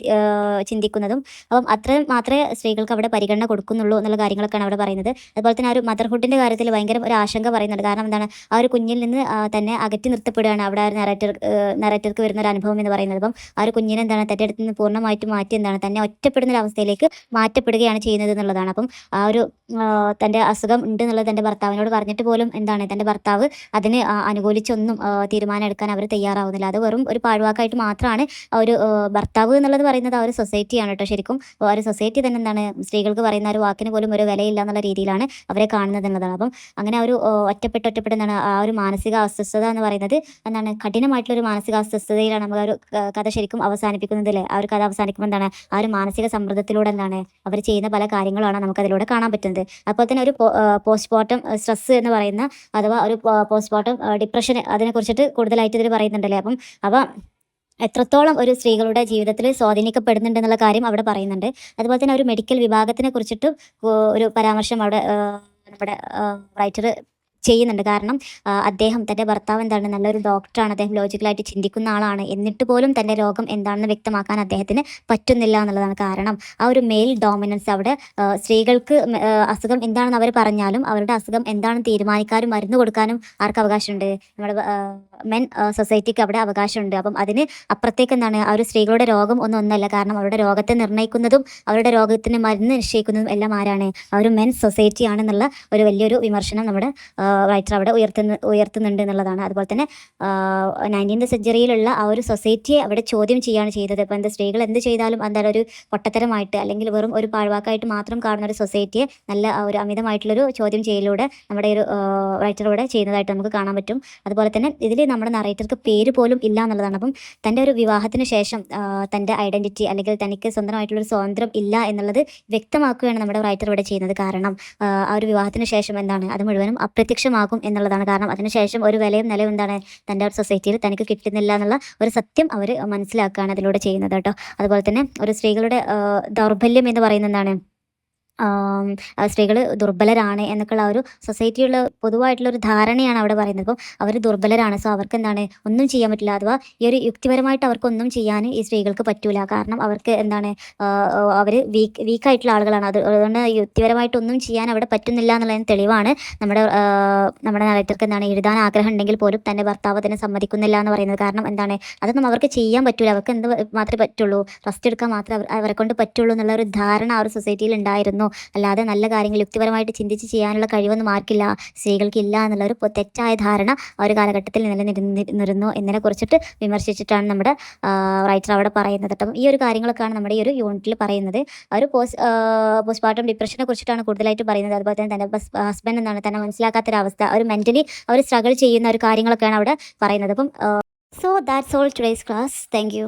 ചിന്തിക്കുന്നതും. അപ്പം അത്രയും മാത്രമേ സ്ത്രീകൾക്ക് അവിടെ പരിഗണന കൊടുക്കുന്നുള്ളൂ എന്നുള്ള കാര്യങ്ങളൊക്കെയാണ് അവിടെ പറയുന്നത്. അതുപോലെ തന്നെ ആ ഒരു മദർഹുഡിൻ്റെ കാര്യത്തിൽ ഭയങ്കര ഒരു ആശങ്ക പറയുന്നുണ്ട്. കാരണം എന്താണ്, ആ ഒരു കുഞ്ഞിൽ നിന്ന് തന്നെ അകറ്റി നിർത്തപ്പെടുകയാണ് അവിടെ നെറേറ്റർക്ക് വരുന്ന ഒരു അനുഭവം എന്ന് പറയുന്നത്. അപ്പം ആ ഒരു കുഞ്ഞിനെ എന്താണ് തൻ്റെ അടുത്ത് നിന്ന് പൂർണ്ണമായിട്ട് മാറ്റി എന്താണ് തന്നെ ഒറ്റപ്പെടുന്ന ഒരു അവസ്ഥയിലേക്ക് മാറ്റപ്പെടുകയാണ് ചെയ്യുന്നത് എന്നുള്ളതാണ്. അപ്പം ആ ഒരു തൻ്റെ അസുഖം ഉണ്ട് എന്നുള്ളത് തൻ്റെ ഭർത്താവിനോട് പറഞ്ഞിട്ട് പോലും എന്താണ് തൻ്റെ ഭർത്താവ് അതിന് അനുകൂലിച്ചൊന്നും തീരുമാനം എടുക്കാൻ അവർ തയ്യാറാവുന്നില്ല. അത് വെറും ഒരു പാഴ്വാക്കായിട്ട് മാത്രമാണ് ആ ഒരു ഭർത്താവ് എന്നുള്ളത് പറയുന്നത് ആ ഒരു സൊസൈറ്റിയാണ് കേട്ടോ. ശരിക്കും ആ ഒരു സൊസൈറ്റി തന്നെ എന്താണ് സ്ത്രീകൾക്ക് പറയുന്ന ഒരു വാക്കിന് പോലും ഒരു വിലയില്ല എന്നുള്ള രീതിയിലാണ് അവരെ കാണുന്നത് എന്നതാണ്. അപ്പം അങ്ങനെ ആ ഒരു ഒറ്റപ്പെട്ട് എന്താണ് ആ ഒരു മാനസിക അസ്വസ്ഥത എന്ന് പറയുന്നത് എന്താണ് കഠിനമായിട്ടുള്ളൊരു മാനസിക അസ്വസ്ഥതയിലാണ് നമ്മൾ ആ ഒരു കഥ ശരിക്കും അവസാനിപ്പിക്കുന്നത് അല്ലേ. ആ ഒരു കഥ അവസാനിക്കുമ്പോൾ എന്താണ് ആ ഒരു മാനസിക സമ്മർദ്ദത്തിലൂടെ എന്താണ് അവർ ചെയ്യുന്ന പല കാര്യങ്ങളാണ് നമുക്കതിലൂടെ കാണാൻ പറ്റുന്നത്. അപ്പോൾ തന്നെ ഒരു പോസ്റ്റ്മോർട്ടം സ്ട്രെസ് എന്ന് പറയുന്ന, അഥവാ ഒരു പോസ്റ്റ്മോർട്ടം ഡിപ്രഷൻ, അതിനെക്കുറിച്ചിട്ട് കൂടുതലായിട്ട് ഇതിൽ പറയുന്നുണ്ടല്ലേ. അപ്പം അവ എത്രത്തോളം ഒരു സ്ത്രീകളുടെ ജീവിതത്തിൽ സ്വാധീനിക്കപ്പെടുന്നുണ്ട് എന്നുള്ള കാര്യം അവിടെ പറയുന്നുണ്ട്. അതുപോലെ തന്നെ ഒരു മെഡിക്കൽ വിഭാഗത്തിനെ കുറിച്ചിട്ടും ഒരു പരാമർശം അവിടെ നമ്മുടെ റൈറ്റർ ചെയ്യുന്നുണ്ട്. കാരണം അദ്ദേഹം തൻ്റെ ഭർത്താവ് എന്താണ് നല്ലൊരു ഡോക്ടറാണ്, അദ്ദേഹം ലോജിക്കലായിട്ട് ചിന്തിക്കുന്ന ആളാണ്, എന്നിട്ട് പോലും തൻ്റെ രോഗം എന്താണെന്ന് വ്യക്തമാക്കാൻ അദ്ദേഹത്തിന് പറ്റുന്നില്ല എന്നുള്ളതാണ്. കാരണം ആ ഒരു മെയിൽ ഡോമിനൻസ് അവിടെ സ്ത്രീകൾക്ക് അസുഖം എന്താണെന്ന് അവർ പറഞ്ഞാലും അവരുടെ അസുഖം എന്താണെന്ന് തീരുമാനിക്കാനും മരുന്ന് കൊടുക്കാനും ആർക്ക് അവകാശമുണ്ട്, നമ്മുടെ മെൻ സൊസൈറ്റിക്ക് അവിടെ അവകാശമുണ്ട്. അപ്പം അതിന് അപ്പുറത്തേക്ക് എന്താണ് ആ ഒരു സ്ത്രീകളുടെ രോഗം ഒന്നല്ല. കാരണം അവരുടെ രോഗത്തെ നിർണ്ണയിക്കുന്നതും അവരുടെ രോഗത്തിന് മരുന്ന് നിശ്ചയിക്കുന്നതും എല്ലാം ആരാണ്, ആ ഒരു മെൻ സൊസൈറ്റി ആണെന്നുള്ള ഒരു വലിയൊരു വിമർശനം നമ്മുടെ റൈറ്റർ അവിടെ ഉയർത്തുന്നുണ്ട് എന്നുള്ളതാണ്. അതുപോലെ തന്നെ 19th സെഞ്ച്വറിയിലുള്ള ആ ഒരു സൊസൈറ്റിയെ അവിടെ ചോദ്യം ചെയ്യുകയാണ് ചെയ്തത്. ഇപ്പോൾ എന്താ സ്ത്രീകൾ എന്ത് ചെയ്താലും എന്താണ് ഒരു പൊട്ടത്തരമായിട്ട് അല്ലെങ്കിൽ വെറും ഒരു പാഴ്വാക്കായിട്ട് മാത്രം കാണുന്ന ഒരു സൊസൈറ്റിയെ നല്ല ഒരു അമിതമായിട്ടുള്ളൊരു ചോദ്യം ചെയ്യലിലൂടെ നമ്മുടെ ഒരു റൈറ്റർ ഇവിടെ ചെയ്യുന്നതായിട്ട് നമുക്ക് കാണാൻ പറ്റും. അതുപോലെ തന്നെ ഇതിൽ നമ്മുടെ നറേറ്റർക്ക് പേര് പോലും ഇല്ല എന്നുള്ളതാണ്. അപ്പം തൻ്റെ ഒരു വിവാഹത്തിന് ശേഷം തൻ്റെ ഐഡൻറ്റിറ്റി അല്ലെങ്കിൽ തനിക്ക് സ്വന്തമായിട്ടുള്ളൊരു സ്വാതന്ത്ര്യം ഇല്ല എന്നുള്ളത് വ്യക്തമാക്കുകയാണ് നമ്മുടെ റൈറ്റർ ഇവിടെ ചെയ്യുന്നത്. കാരണം ആ ഒരു വിവാഹത്തിന് ശേഷം എന്താണ് അത് മുഴുവനും അപ്രത്യക്ഷമാകും എന്നുള്ളതാണ്. കാരണം അതിനുശേഷം ഒരു വിലയും നിലയും എന്താണ് തൻ്റെ ഒരു സൊസൈറ്റിയിൽ തനിക്ക് കിട്ടുന്നില്ല എന്നുള്ള ഒരു സത്യം അവർ മനസ്സിലാക്കുകയാണ് അതിലൂടെ ചെയ്യുന്നത് കേട്ടോ. അതുപോലെ തന്നെ ഒരു സ്ത്രീകളുടെ ദൗർബല്യം എന്ന് പറയുന്നത് എന്താണ്, സ്ത്രീകൾ ദുർബലരാണ് എന്നൊക്കെയുള്ള ഒരു സൊസൈറ്റിയുള്ള പൊതുവായിട്ടുള്ളൊരു ധാരണയാണ് അവിടെ പറയുന്നത്. അപ്പോൾ അവർ ദുർബലരാണ്, സോ അവർക്ക് എന്താണ് ഒന്നും ചെയ്യാൻ പറ്റില്ല. അഥവാ ഈ ഒരു യുക്തിപരമായിട്ട് അവർക്കൊന്നും ചെയ്യാൻ ഈ സ്ത്രീകൾക്ക് പറ്റൂല. കാരണം അവർക്ക് എന്താണ് അവർ വീക്കായിട്ടുള്ള ആളുകളാണ്. അതുകൊണ്ട് യുക്തിപരമായിട്ടൊന്നും ചെയ്യാൻ അവിടെ പറ്റുന്നില്ല എന്നുള്ളതിന് തെളിവാണ് നമ്മുടെ നറേറ്റർക്ക് എന്താണ് എഴുതാൻ ആഗ്രഹം ഉണ്ടെങ്കിൽ പോലും തൻ്റെ ഭർത്താവ് അതിനെ സമ്മതിക്കുന്നില്ല എന്ന് പറയുന്നത്. കാരണം എന്താണ് അതൊന്നും അവർക്ക് ചെയ്യാൻ പറ്റൂല, അവർക്ക് എന്ത് മാത്രമേ പറ്റുള്ളൂ, റെസ്റ്റ് എടുക്കാൻ മാത്രമേ അവരെ കൊണ്ട് പറ്റുള്ളൂ എന്നുള്ള ഒരു ധാരണ ആ ഒരു സൊസൈറ്റിയിൽ ഉണ്ടായിരുന്നു. അല്ലാതെ നല്ല കാര്യങ്ങൾ യുക്തിപരമായിട്ട് ചിന്തിച്ച് ചെയ്യാനുള്ള കഴിവൊന്നും ആർക്കില്ല, സ്ത്രീകൾക്കില്ല എന്നുള്ളൊരു തെറ്റായ ധാരണ ആ ഒരു കാലഘട്ടത്തിൽ നിലനിന്നിരുന്നു എന്നതിനെ കുറിച്ചിട്ട് വിമർശിച്ചിട്ടാണ് നമ്മുടെ റൈറ്റർ അവിടെ പറയുന്നത്. അപ്പം ഈ ഒരു കാര്യങ്ങളൊക്കെയാണ് നമ്മുടെ ഈ ഒരു യൂണിറ്റിൽ പറയുന്നത്. ആ ഒരു പോസ്റ്റ്മോർട്ടം ഡിപ്രഷനെ കുറിച്ചിട്ടാണ് കൂടുതലായിട്ട് പറയുന്നത്. അതുപോലെ തന്നെ തൻ്റെ ഹസ്ബൻഡ് എന്താണ് തന്നെ മനസ്സിലാക്കാത്തൊരവസ്ഥ, അവർ മെൻ്റലി അവർ സ്ട്രഗിൾ ചെയ്യുന്ന ഒരു കാര്യങ്ങളൊക്കെയാണ് അവിടെ പറയുന്നത്. അപ്പം so that's all today's class. Thank you.